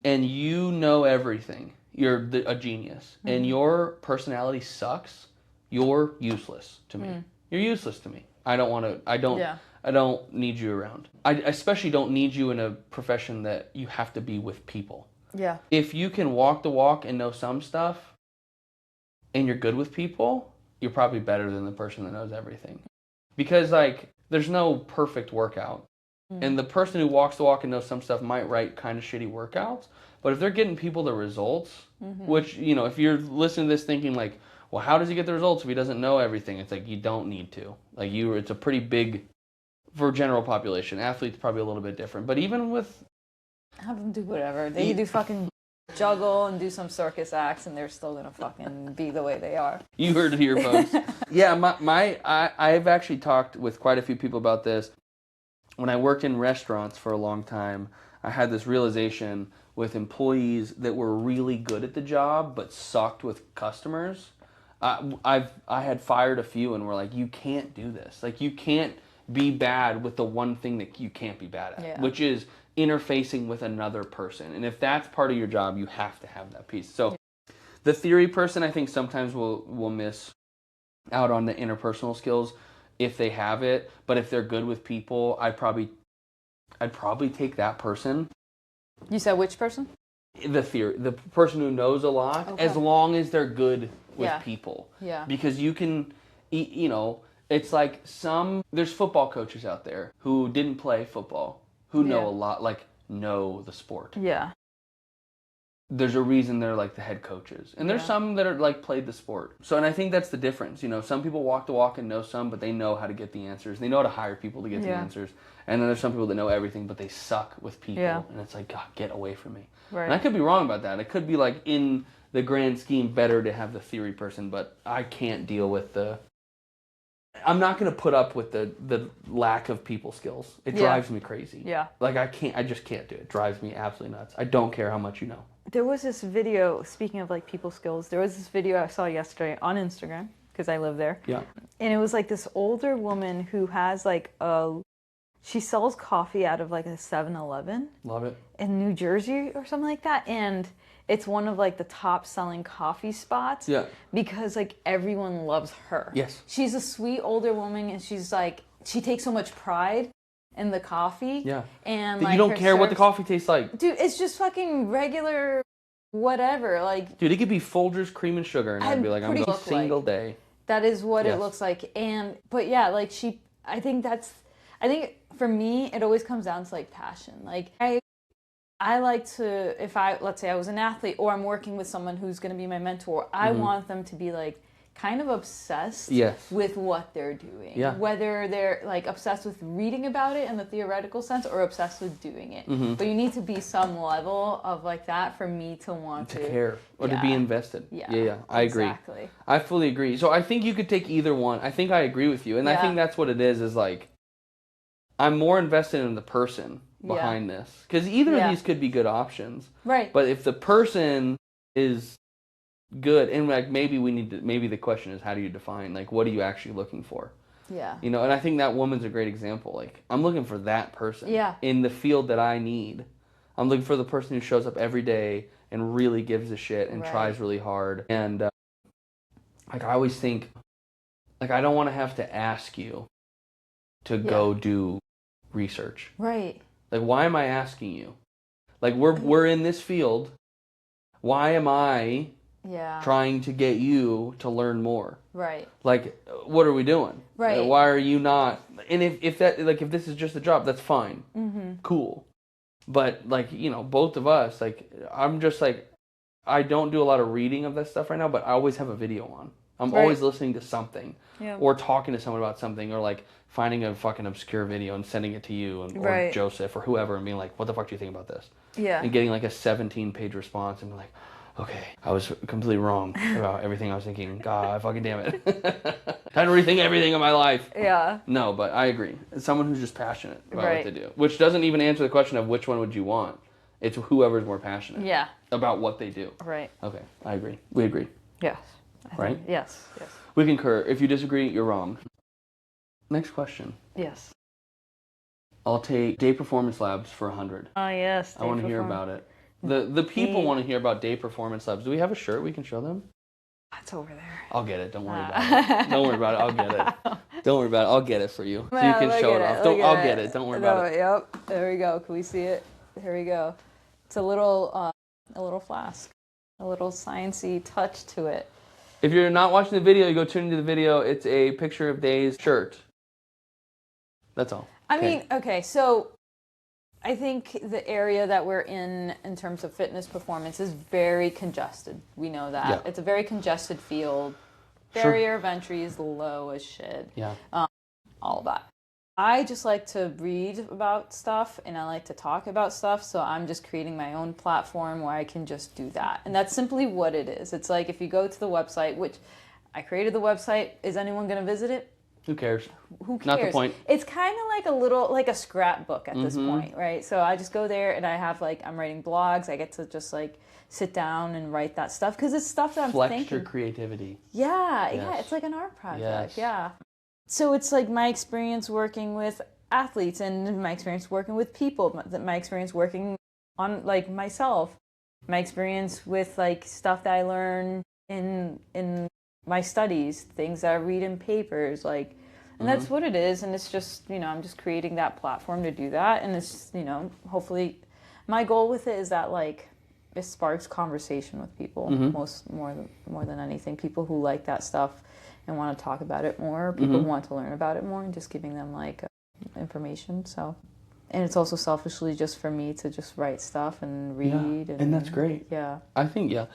and you know everything, you're a genius, and your personality sucks, you're useless to me. You're useless to me. I don't need you around. I especially don't need you in a profession that you have to be with people. Yeah. If you can walk the walk and know some stuff, and you're good with people, you're probably better than the person that knows everything. Because, like, there's no perfect workout. And the person who walks the walk and knows some stuff might write kind of shitty workouts. But if they're getting people the results, which, you know, if you're listening to this thinking, like, well, how does he get the results if he doesn't know everything? It's like, you don't need to. Like, it's a pretty big, for general population. Athletes probably a little bit different. But even with... Have them do whatever. They can do fucking juggle and do some circus acts, and they're still gonna fucking be the way they are. You heard it here, folks. Yeah, I've actually talked with quite a few people about this. When I worked in restaurants for a long time, I had this realization with employees that were really good at the job but sucked with customers. I had fired a few and were like, you can't do this. Like, you can't be bad with the one thing that you can't be bad at, which is interfacing with another person. And if that's part of your job, you have to have that piece. So the theory person, I think, sometimes will miss out on the interpersonal skills if they have it. But if they're good with people, I'd probably take that person. You said which person? The person who knows a lot, as long as they're good with people. Yeah. Because you can, you know, it's like there's football coaches out there who didn't play football, who know a lot, like, know the sport. Yeah. There's a reason they're like the head coaches. And there's some that are like played the sport. So, and I think that's the difference. You know, some people walk the walk and know some, but they know how to get the answers. They know how to hire people to get the answers. And then there's some people that know everything, but they suck with people. Yeah. And it's like, God, get away from me. Right. And I could be wrong about that. It could be like, in the grand scheme, better to have the theory person, but I can't deal with I'm not going to put up with the lack of people skills. It drives me crazy. Yeah. Like, I just can't do it. It drives me absolutely nuts. I don't care how much you know. There was this video, speaking of like people skills, there was this video I saw yesterday on Instagram, because I live there. Yeah. And it was like this older woman who has like she sells coffee out of like a 7-Eleven. Love it. In New Jersey or something like that. And it's one of like the top selling coffee spots. Yeah. Because like everyone loves her. Yes. She's a sweet older woman, and she's like, she takes so much pride in the coffee. Yeah. And like, you don't care what the coffee tastes like. Dude, it's just fucking regular whatever. Like, dude, it could be Folgers cream and sugar, and I'd be like, I'm going a single day. That is what it looks like. But yeah, like I think for me, it always comes down to like passion. Like, I like to, let's say I was an athlete, or I'm working with someone who's going to be my mentor, I want them to be like kind of obsessed with what they're doing. Yeah. Whether they're like obsessed with reading about it in the theoretical sense, or obsessed with doing it. But you need to be some level of like that for me to want to care or to be invested. Yeah. I agree. Exactly. I fully agree. So I think you could take either one. I think I agree with you. And I think that's what it is like, I'm more invested in the person behind this. Because either of these could be good options. Right. But if the person is good, and like maybe the question is, how do you define, like, what are you actually looking for? Yeah. You know, and I think that woman's a great example. Like, I'm looking for that person in the field that I need. I'm looking for the person who shows up every day and really gives a shit and tries really hard. And like, I always think, like, I don't want to have to ask you to go do research. Right. Like, why am I asking you? Like, we're in this field. Why am I trying to get you to learn more? Right. Like, what are we doing? Right. Like, why are you not? And if this is just a job, that's fine. Cool. But like, both of us, like, I'm just like, I don't do a lot of reading of that stuff right now, but I always have a video on. I'm always listening to something or talking to someone about something, or like finding a fucking obscure video and sending it to you or Joseph or whoever and being like, what the fuck do you think about this? Yeah. And getting like a 17-page response and being like, okay, I was completely wrong about everything I was thinking. God, fucking damn it. Time to rethink everything in my life. Yeah. No, but I agree. It's someone who's just passionate about what they do, which doesn't even answer the question of which one would you want. It's whoever's more passionate about what they do. Right. Okay, I agree. We agree. Yes. Right? Yes. We concur. If you disagree, you're wrong. Next question. Yes. I'll take day performance labs for 100. Oh, yes. I want to hear about it. The people want to hear about day performance labs. Do we have a shirt we can show them? It's over there. I'll get it. Don't worry about it. Don't worry about it. I'll get it. Don't worry about it. I'll get it for you. So you can show it off. I'll get it. Don't worry about it. Yep. There we go. Can we see it? Here we go. It's a little flask. A little sciencey touch to it. If you're not watching the video, you go tune into the video. It's a picture of Day's shirt. That's all. I mean, okay, so I think the area that we're in terms of fitness performance is very congested. We know that. Yeah. It's a very congested field. Barrier of entry is low as shit. Yeah. All of that. I just like to read about stuff and I like to talk about stuff, so I'm just creating my own platform where I can just do that. And that's simply what it is. It's like if you go to the website, which I created the website, is anyone going to visit it? Who cares? Who cares? Not the point. It's kind of like a scrapbook at this point, right? So I just go there and I have I'm writing blogs. I get to just sit down and write that stuff because it's stuff that I'm thinking. Flex your creativity. Yeah, yeah. It's like an art project. Yes. Yeah. So it's like my experience working with athletes and my experience working with people, my experience working on myself, my experience with stuff that I learn in my studies, things that I read in papers, and that's what it is. And it's just, I'm just creating that platform to do that. And it's, hopefully my goal with it is that it sparks conversation with people more than anything. People who like that stuff and want to talk about it more, people who want to learn about it more, and just giving them information. So, and it's also selfishly just for me to just write stuff and read. Yeah, and that's great. Yeah. I think, yeah,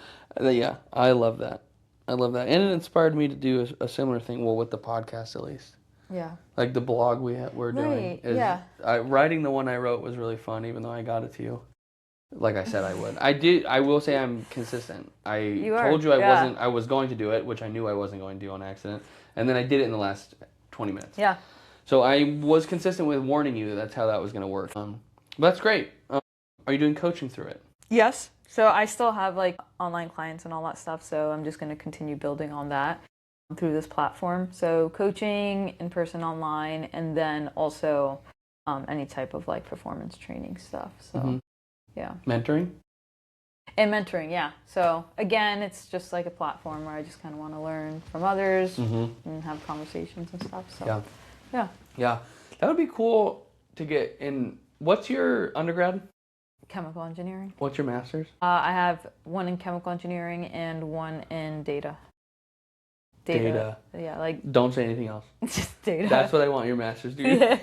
I love that. I love that. And it inspired me to do a similar thing, with the podcast at least. Yeah. Like the blog we're doing. Writing the one I wrote was really fun, even though I got it to you. Like I said I would. I will say I'm consistent. Told you I was going to do it, which I knew I wasn't going to do on accident. And then I did it in the last 20 minutes. Yeah. So I was consistent with warning you that's how that was going to work. But that's great. Are you doing coaching through it? Yes. So I still have online clients and all that stuff. So I'm just going to continue building on that through this platform. So coaching, in person, online, and then also any type of performance training stuff. So yeah. Mentoring? And mentoring, yeah. So again, it's just a platform where I just kind of want to learn from others and have conversations and stuff. So yeah. That would be cool to get in. What's your undergrad? Chemical engineering. What's your master's? I have one in chemical engineering and one in data. Data. Yeah, Don't say anything else. Just data. That's what I want your master's degree. Yeah.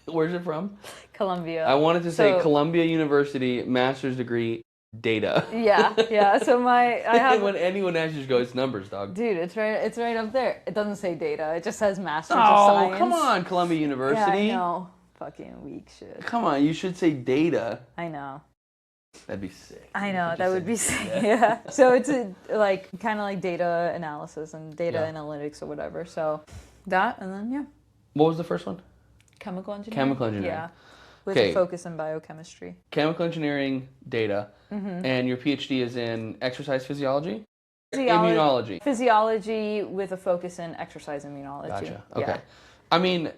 Where's it from? Columbia. I wanted to say Columbia University master's degree data. Yeah. So I have. When anyone asks, you just go, it's numbers, dog. Dude, it's right up there. It doesn't say data. It just says master's of Oh, science. come on, Columbia University. Yeah, I know. Fucking weak shit. Come on, you should say data. I know. That'd be sick. I know, that would be sick. Yeah. So it's kind of data analysis and data analytics or whatever. So that, and then What was the first one? Chemical engineering. Chemical engineering. Yeah. With a focus in biochemistry. Chemical engineering, data, and your PhD is in exercise physiology? Immunology. Physiology with a focus in exercise immunology. Gotcha. Okay. Yeah. I mean,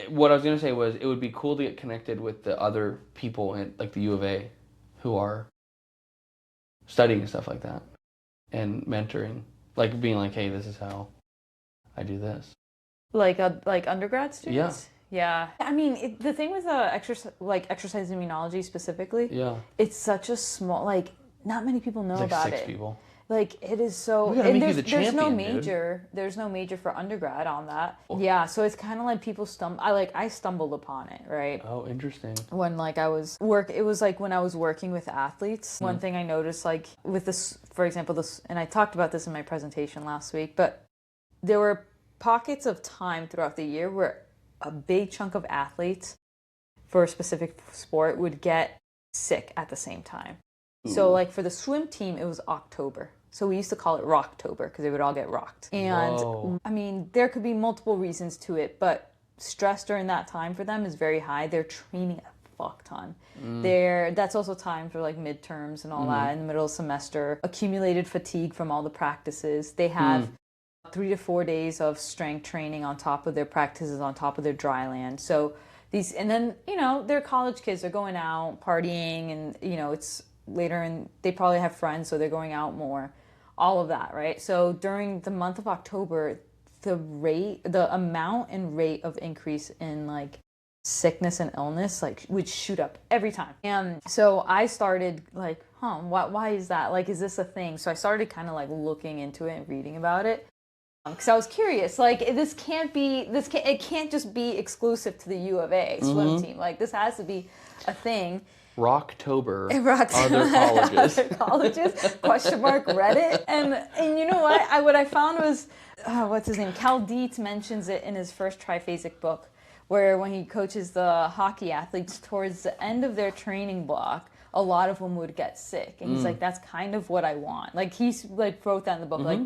what I was going to say was it would be cool to get connected with the other people in the U of A who are studying and stuff like that and mentoring, being hey, this is how I do this. Like undergrad students? Yeah. I mean, the thing with exercise immunology specifically, it's such a small, not many people know about it. 6 people. Like, it is so, We gotta and make you the there's no champion, dude. major, there's no major for undergrad on that. Yeah, so it's kind of like people I stumbled upon it, right? Oh, interesting. When like it was like when I was working with athletes. One thing I noticed, like with this, for example, this, and I talked about this in my presentation last week, but there were pockets of time throughout the year where a big chunk of athletes for a specific sport would get sick at the same time. Ooh. So like for the swim team, it was October. So we used to call it Rocktober because they would all get rocked. And whoa. I mean, there could be multiple reasons to it, but stress during that time for them is very high. They're training a fuck ton. That's also time for like midterms and all that in the middle of semester. Accumulated fatigue from all the practices. They have 3 to 4 days of strength training on top of their practices, on top of their dry land. So these, and then, you know, they're college kids. They're going out partying, and, you know, it's later, and they probably have friends, so they're going out more. All of that, right? So during the month of October, the amount and rate of increase in like sickness and illness like would shoot up every time. And so I started like, why is that? Like, is this a thing? So I started kind of like looking into it and reading about it. Because I was curious, like, it can't just be exclusive to the U of A swim team. Like, this has to be a thing. Rocktober. Other colleges. Other colleges? Question mark, Reddit. And you know what? What I found was, what's his name? Cal Dietz mentions it in his first triphasic book, where when he coaches the hockey athletes towards the end of their training block, a lot of them would get sick. And he's like, that's kind of what I want. Like, he's like wrote that in the book, like,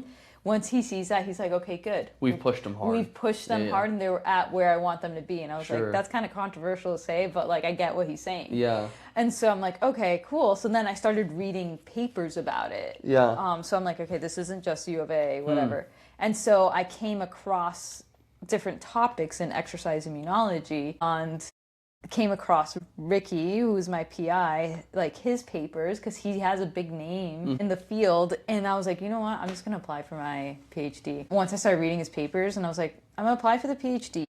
once he sees that, he's like, okay, good. We've pushed them hard. We've pushed them hard, and they were at where I want them to be. And I was like, that's kind of controversial to say, but like, I get what he's saying. Yeah. And so I'm like, okay, cool. So then I started reading papers about it. Yeah. So I'm like, okay, this isn't just U of A, whatever. And so I came across different topics in exercise immunology, and came across Ricky, who was my PI, like his papers, because he has a big name in the field. And I was like, you know what? I'm just going to apply for my PhD. Once I started reading his papers, and I was like, I'm going to apply for the PhD,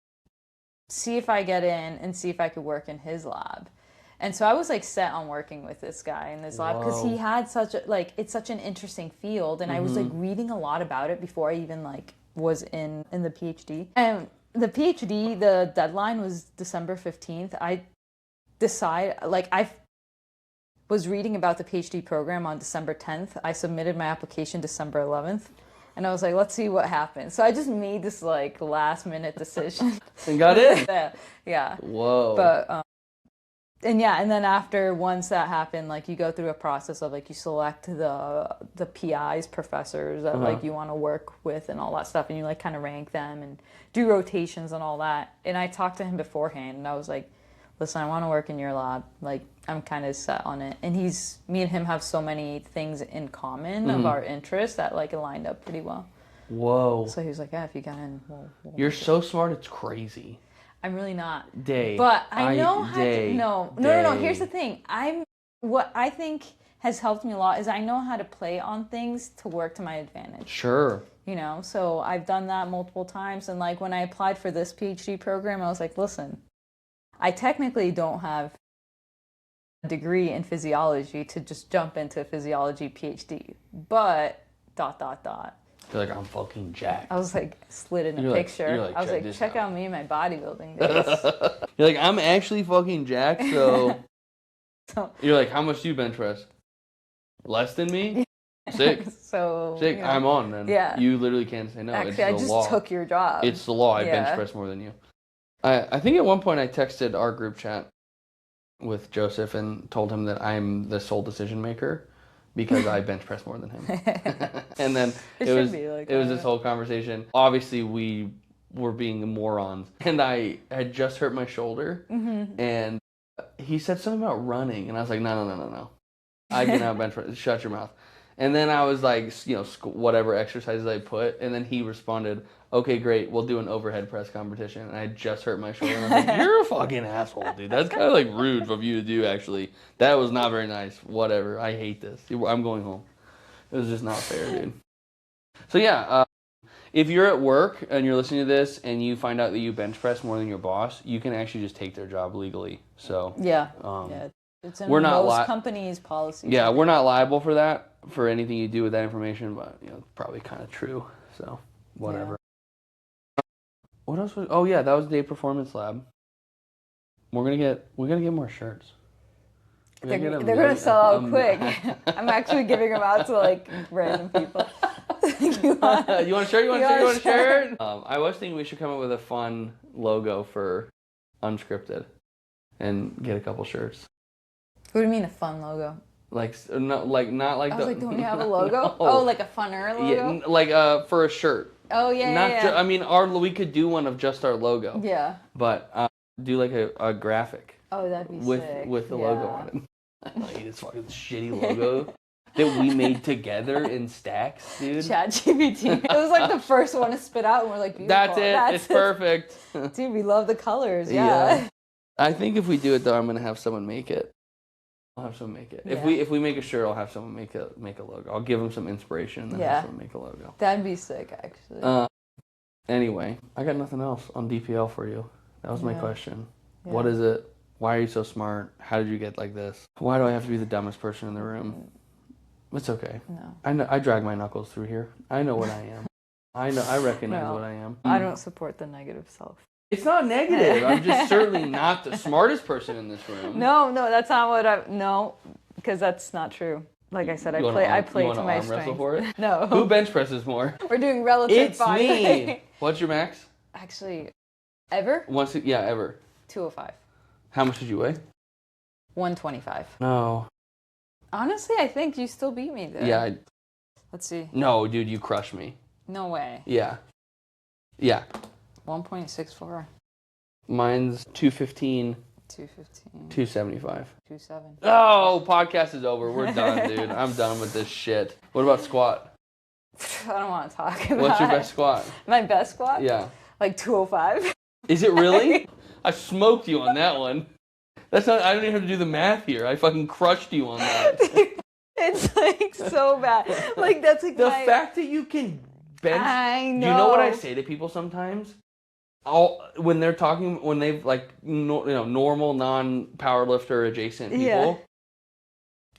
see if I get in, and see if I could work in his lab. And so I was like set on working with this guy in this lab, because he had it's such an interesting field. And I was like reading a lot about it before I even like was in the PhD. And the PhD, the deadline was December 15th. I was reading about the PhD program on December 10th. I submitted my application December 11th. And I was like, let's see what happens. So I just made this like last minute decision. And got it? Yeah. Whoa. But, and then once that happened, like you go through a process of like you select the PIs, professors that like you want to work with and all that stuff, and you like kind of rank them and do rotations and all that. And I talked to him beforehand, and I was like, listen, I want to work in your lab. Like, I'm kind of set on it. And me and him have so many things in common of our interests that like it lined up pretty well. Whoa. So he was like, yeah, if you get in, we'll You're so smart, it's crazy. I'm really not. But I know how to. No. Here's the thing. What I think has helped me a lot is I know how to play on things to work to my advantage. Sure. You know, so I've done that multiple times. And like when I applied for this PhD program, I was like, listen, I technically don't have a degree in physiology to just jump into a physiology PhD, but ... You're like, I'm fucking jacked. I was like, slid in a picture. I was like, check out me and my bodybuilding days. You're like, I'm actually fucking jacked, so... You're like, how much do you bench press? Less than me? Sick. Sick. You know, I'm on, then. Yeah. You literally can't say no. Actually, it's the I just law. Took your job. It's the law. I bench press more than you. I think at one point I texted our group chat with Joseph and told him that I'm the sole decision maker, because I bench press more than him. And then it was this whole conversation. Obviously, we were being morons. And I had just hurt my shoulder. And he said something about running. And I was like, no. I can now bench press. Shut your mouth. And then I was like, you know, whatever exercises I put. And then he responded, okay, great. We'll do an overhead press competition. And I just hurt my shoulder. And I was like, you're a fucking asshole, dude. That's kind of like rude of you to do, actually. That was not very nice. Whatever. I hate this. I'm going home. It was just not fair, dude. So yeah, if you're at work and you're listening to this and you find out that you bench press more than your boss, you can actually just take their job legally. So yeah. It's in we're not most companies' policies. Yeah, we're not liable for that, for anything you do with that information, but probably kind of true. So whatever. Yeah. What else was? Oh yeah, that was Day Performance Lab. We're gonna get more shirts. They're gonna sell out quick. I'm actually giving them out to like random people. You want a shirt? You want a shirt? I was thinking we should come up with a fun logo for Unscripted, and get a couple shirts. What do you mean a fun logo? Like not like I was like, don't you have a logo? No. Oh, like a funner logo? Yeah, like for a shirt. Oh yeah, yeah. I mean, we could do one of just our logo. Yeah. But do like a graphic. Oh, that'd be sick. With the logo on it. I hate this fucking shitty logo that we made together in stacks, dude. ChatGPT. It was like the first one to spit out, and we're like, beautiful. It's perfect. Dude, we love the colors. Yeah. I think if we do it though, I'm gonna have someone make it. I'll have someone make it. Yeah. If we make a shirt, I'll have someone make a logo. I'll give them some inspiration and then have someone make a logo. That'd be sick, actually. Anyway, I got nothing else on DPL for you. That was my question. Yeah. What is it? Why are you so smart? How did you get like this? Why do I have to be the dumbest person in the room? It's okay. No. I know. I drag my knuckles through here. I know what I am. I know. I recognize what I am. I don't support the negative self. It's not negative. I'm just certainly not the smartest person in this room. No, that's not what no, because that's not true. Like I said, I play to my strengths. For it? No. Who bench presses more? We're doing relative fine. It's me. What's your max? Actually, ever? Ever. 205. How much did you weigh? 125. No. Honestly, I think you still beat me there. Yeah. Let's see. No, dude, you crushed me. No way. Yeah. 1.64. Mine's 215. 215. 275. 27. Oh, podcast is over. We're done, dude. I'm done with this shit. What about squat? I don't want to talk about it. What's your best squat? My best squat? Yeah. Like 205. Is it really? I smoked you on that one. That's not. I don't even have to do the math here. I fucking crushed you on that. It's like so bad. Like that's like the fact that you can bench. I know. Do you know what I say to people sometimes? When they've like normal non-powerlifter adjacent people,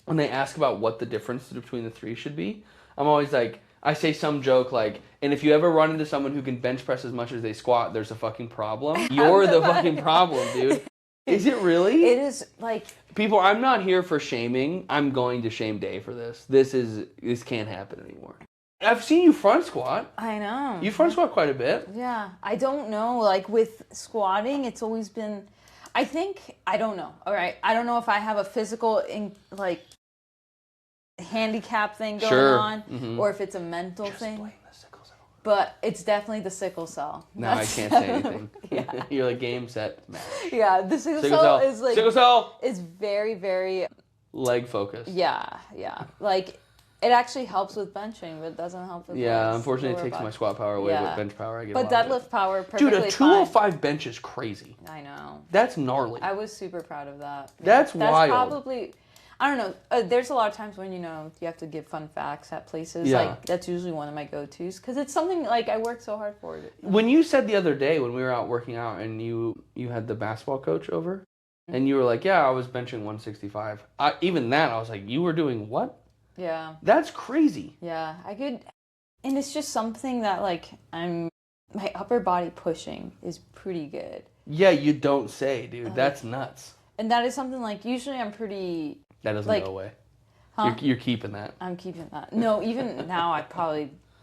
when they ask about what the difference between the three should be, I'm always like, I say some joke like, and if you ever run into someone who can bench press as much as they squat, there's a fucking problem. You're the fucking problem, dude. Is it really? It is like... People, I'm not here for shaming. I'm going to shame Dave for this. This can't happen anymore. I've seen you front squat. I know. You front squat quite a bit. Yeah. I don't know. Like with squatting, it's always been... I don't know. All right. I don't know if I have a physical, handicap thing going on, or if it's a mental thing. Blame the sickle cell. But it's definitely the sickle cell. No, I can't say anything. You're like game, set, match. Yeah, the sickle cell is like... Sickle cell! Is very, very... Leg focused. Yeah. Like, it actually helps with benching, but it doesn't help with... Unfortunately, it takes my squat power away, but bench power, I get But deadlift power, perfectly fine. Dude, a 205 bench is crazy. I know. That's gnarly. I was super proud of that. That's wild. That's probably... I don't know. There's a lot of times when, you have to give fun facts at places. Yeah. Like, that's usually one of my go-tos. Because it's something, like, I work so hard for it. When you said the other day when we were out working out and you had the basketball coach over, and you were like, yeah, I was benching 165. Even that, I was like, you were doing what? Yeah. That's crazy. Yeah. And it's just something that, like, my upper body pushing is pretty good. Yeah, you don't say, dude. That's nuts. And that is something, like, usually I'm pretty... That doesn't go away. Huh? You're keeping that. I'm keeping that. No, even now,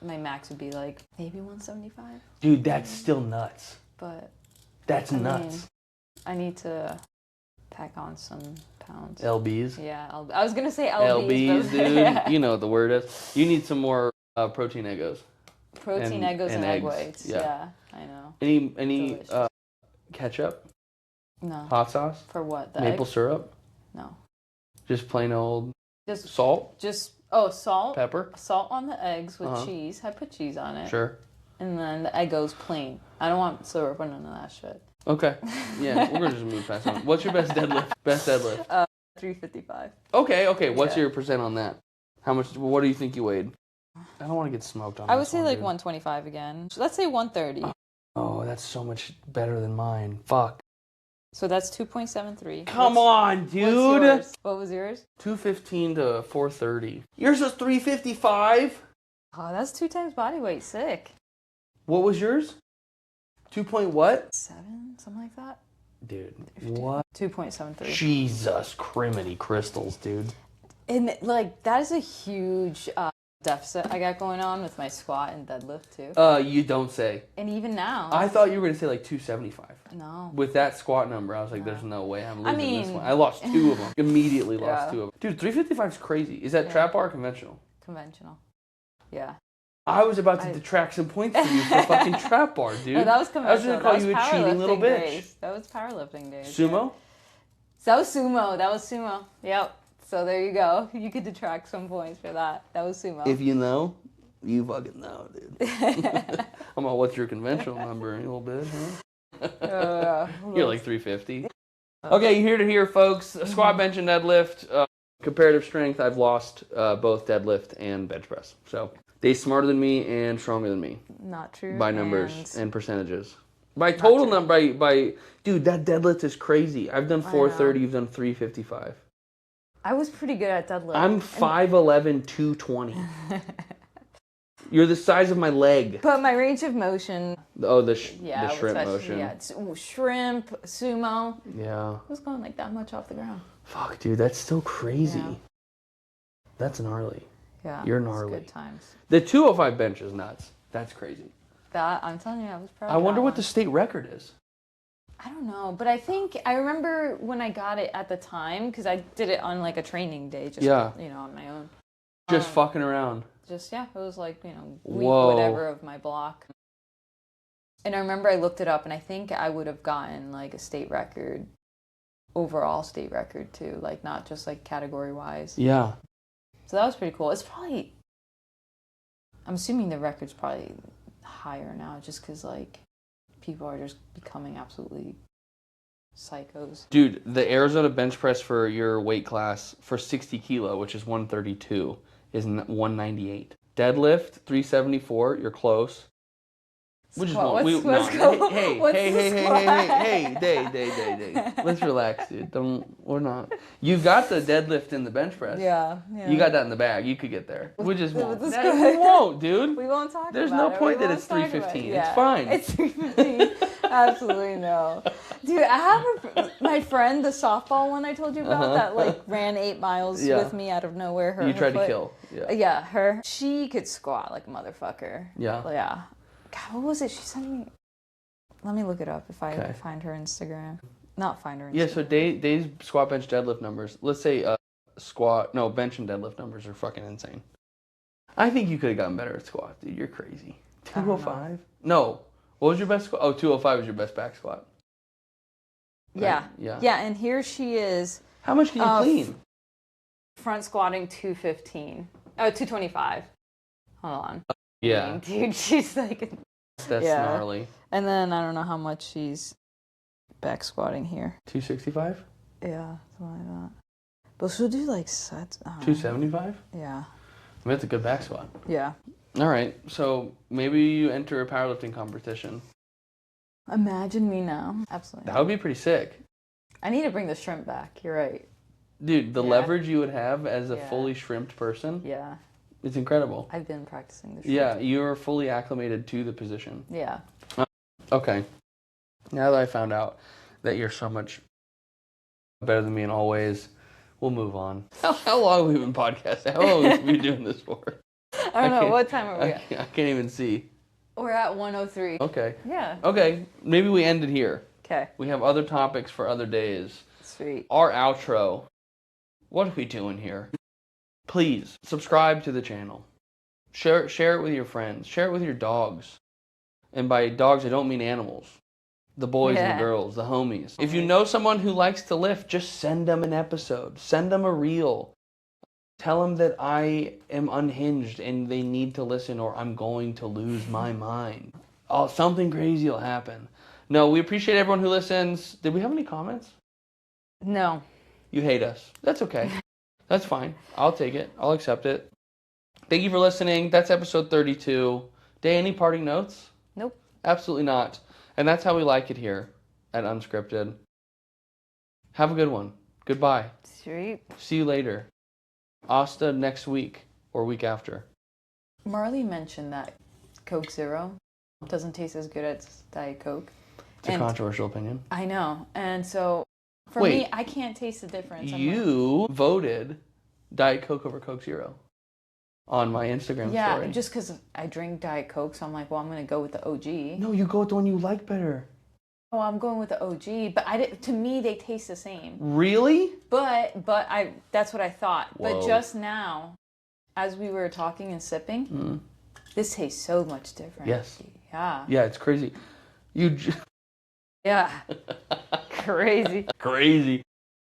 my max would be like maybe 175. Dude, that's still nuts. But that's nuts. I need to pack on some pounds. LBs. Yeah, I was gonna say LBs, dude. Yeah. You know what the word is. You need some more protein Eggos. Protein Eggos and egg whites. Yeah, I know. Any ketchup? No. Hot sauce? For what? Maple syrup? No. Just plain old just salt? Salt. Pepper? Salt on the eggs with cheese. I put cheese on it. Sure. And then the Eggos plain. I don't want syrup or none of that shit. Okay. Yeah, we're going to just move past on. What's your best deadlift? 355. Okay. What's your percent on that? What do you think you weighed? I don't want to get smoked on I would say like 125 again. Let's say 130. Oh, that's so much better than mine. Fuck. So that's 2.73. Come on, dude. What's yours? What was yours? 215 to 430. Yours was 355? Oh, that's 2 times body weight. Sick. What was yours? 2 point what? 7, something like that. Dude, what? 2.73. Jesus criminy crystals, dude. And like that is a huge deficit I got going on with my squat and deadlift too. You don't say. And even now. I thought you were going to say like 275. No. With that squat number, I was like, No. there's no way I'm losing this one. I I lost 2 of them. Immediately lost Yeah. 2 of them. Dude, 355 is crazy. Is that trap bar or conventional? Conventional. Yeah. I was about to detract some points for you for fucking trap bar, dude. No, that was conventional. I was going to call you a cheating little bitch. Days. That was powerlifting days. Sumo? Yeah. That was sumo. Yep. So there you go. You could detract some points for that. That was sumo. If you know, you fucking know, dude. I'm all, what's your conventional number, you little bitch, huh? You're like 350. Okay, you're here to hear, folks. Squat, bench, and deadlift. Comparative strength, I've lost both deadlift and bench press. So they're smarter than me and stronger than me. Not true. By numbers and percentages. By total number, by dude, that deadlift is crazy. I've done 430, you've done 355. I was pretty good at deadlift. I'm 5'11", 220. You're the size of my leg. But my range of motion. Oh, the shrimp motion. Yeah, shrimp, sumo. Yeah. I was going like that much off the ground. Fuck, dude, that's still crazy. Yeah. That's gnarly. Yeah. You're gnarly. Good times. The 205 bench is nuts. That's crazy. That, I'm telling you, I was proud of I wonder that what one. the state record is. I don't know, but I remember when I got it at the time, because I did it on like a training day, just on my own. Just fucking around. It was like, week Whoa. whatever of my block. And I remember I looked it up, and I think I would have gotten like a state record, overall state record too, like not just like category wise. Yeah. So that was pretty cool. It's probably, I'm assuming the record's probably higher now, just because like people are just becoming absolutely psychos. Dude, the Arizona bench press for your weight class for 60 kilo, which is 132, is 198. Deadlift 374. You're close. Which is one. Hey, day. Let's relax, dude. We're not. You got the deadlift in the bench press. Yeah. You got that in the bag. You could get there. We just won't. We won't, dude. We won't talk There's about it. no point that it's 315. It's fine. It's 315. Absolutely no. Dude, I have my friend, the softball one I told you about, that like ran 8 miles with me out of nowhere. You tried to kill. Yeah, her. She could squat like a motherfucker. Yeah. Yeah. God, what was it? She sent me. Let me look it up if I find her Instagram. Not find her Instagram. Yeah, so Dave's squat, bench, deadlift numbers. Let's say bench and deadlift numbers are fucking insane. I think you could have gotten better at squat, dude. You're crazy. 205? No. What was your best squat? Oh, 205 was your best back squat. Yeah. Right? Yeah, and here she is. How much can you clean? Front squatting 215. Oh, 225. Hold on. Yeah. Dude, she's like... That's gnarly. And then I don't know how much she's back squatting here. 265? Yeah, something like that. But she'll do like sets. 275? Yeah. I mean, that's a good back squat. Yeah. All right, so maybe you enter a powerlifting competition. Imagine me now. Absolutely. That would be pretty sick. I need to bring the shrimp back. You're right. Dude, the leverage you would have as a fully shrimped person. Yeah. It's incredible. I've been practicing the shrimp. Yeah, you're fully acclimated to the position. Yeah. Okay. Now that I found out that you're so much better than me in all ways, we'll move on. How long have we been podcasting? How long have we been doing this for? I don't know. What time are we at? I can't even see. We're at 103. Okay. Yeah. Okay. Maybe we end it here. Okay. We have other topics for other days. Sweet. Our outro. What are we doing here? Please subscribe to the channel. Share it with your friends. Share it with your dogs. And by dogs, I don't mean animals. The boys and the girls, the homies. If you know someone who likes to lift, just send them an episode. Send them a reel. Tell them that I am unhinged and they need to listen or I'm going to lose my mind. Oh, something crazy will happen. No, we appreciate everyone who listens. Did we have any comments? No. You hate us. That's okay. That's fine. I'll take it. I'll accept it. Thank you for listening. That's episode 32. Day, any parting notes? Nope. Absolutely not. And that's how we like it here at Unscripted. Have a good one. Goodbye. Sweet. See you later. Hasta next week or week after. Marley mentioned that Coke Zero doesn't taste as good as Diet Coke. It's a controversial opinion. I know. And so, for me, I can't taste the difference. You voted Diet Coke over Coke Zero on my Instagram story. Yeah, just because I drink Diet Coke, so I'm like, well, I'm going to go with the OG. No, you go with the one you like better. Oh, I'm going with the OG, but to me, they taste the same. Really? But that's what I thought. Whoa. But just now, as we were talking and sipping, this tastes so much different. Yes. Yeah. Yeah, it's crazy. Yeah. Crazy. Crazy.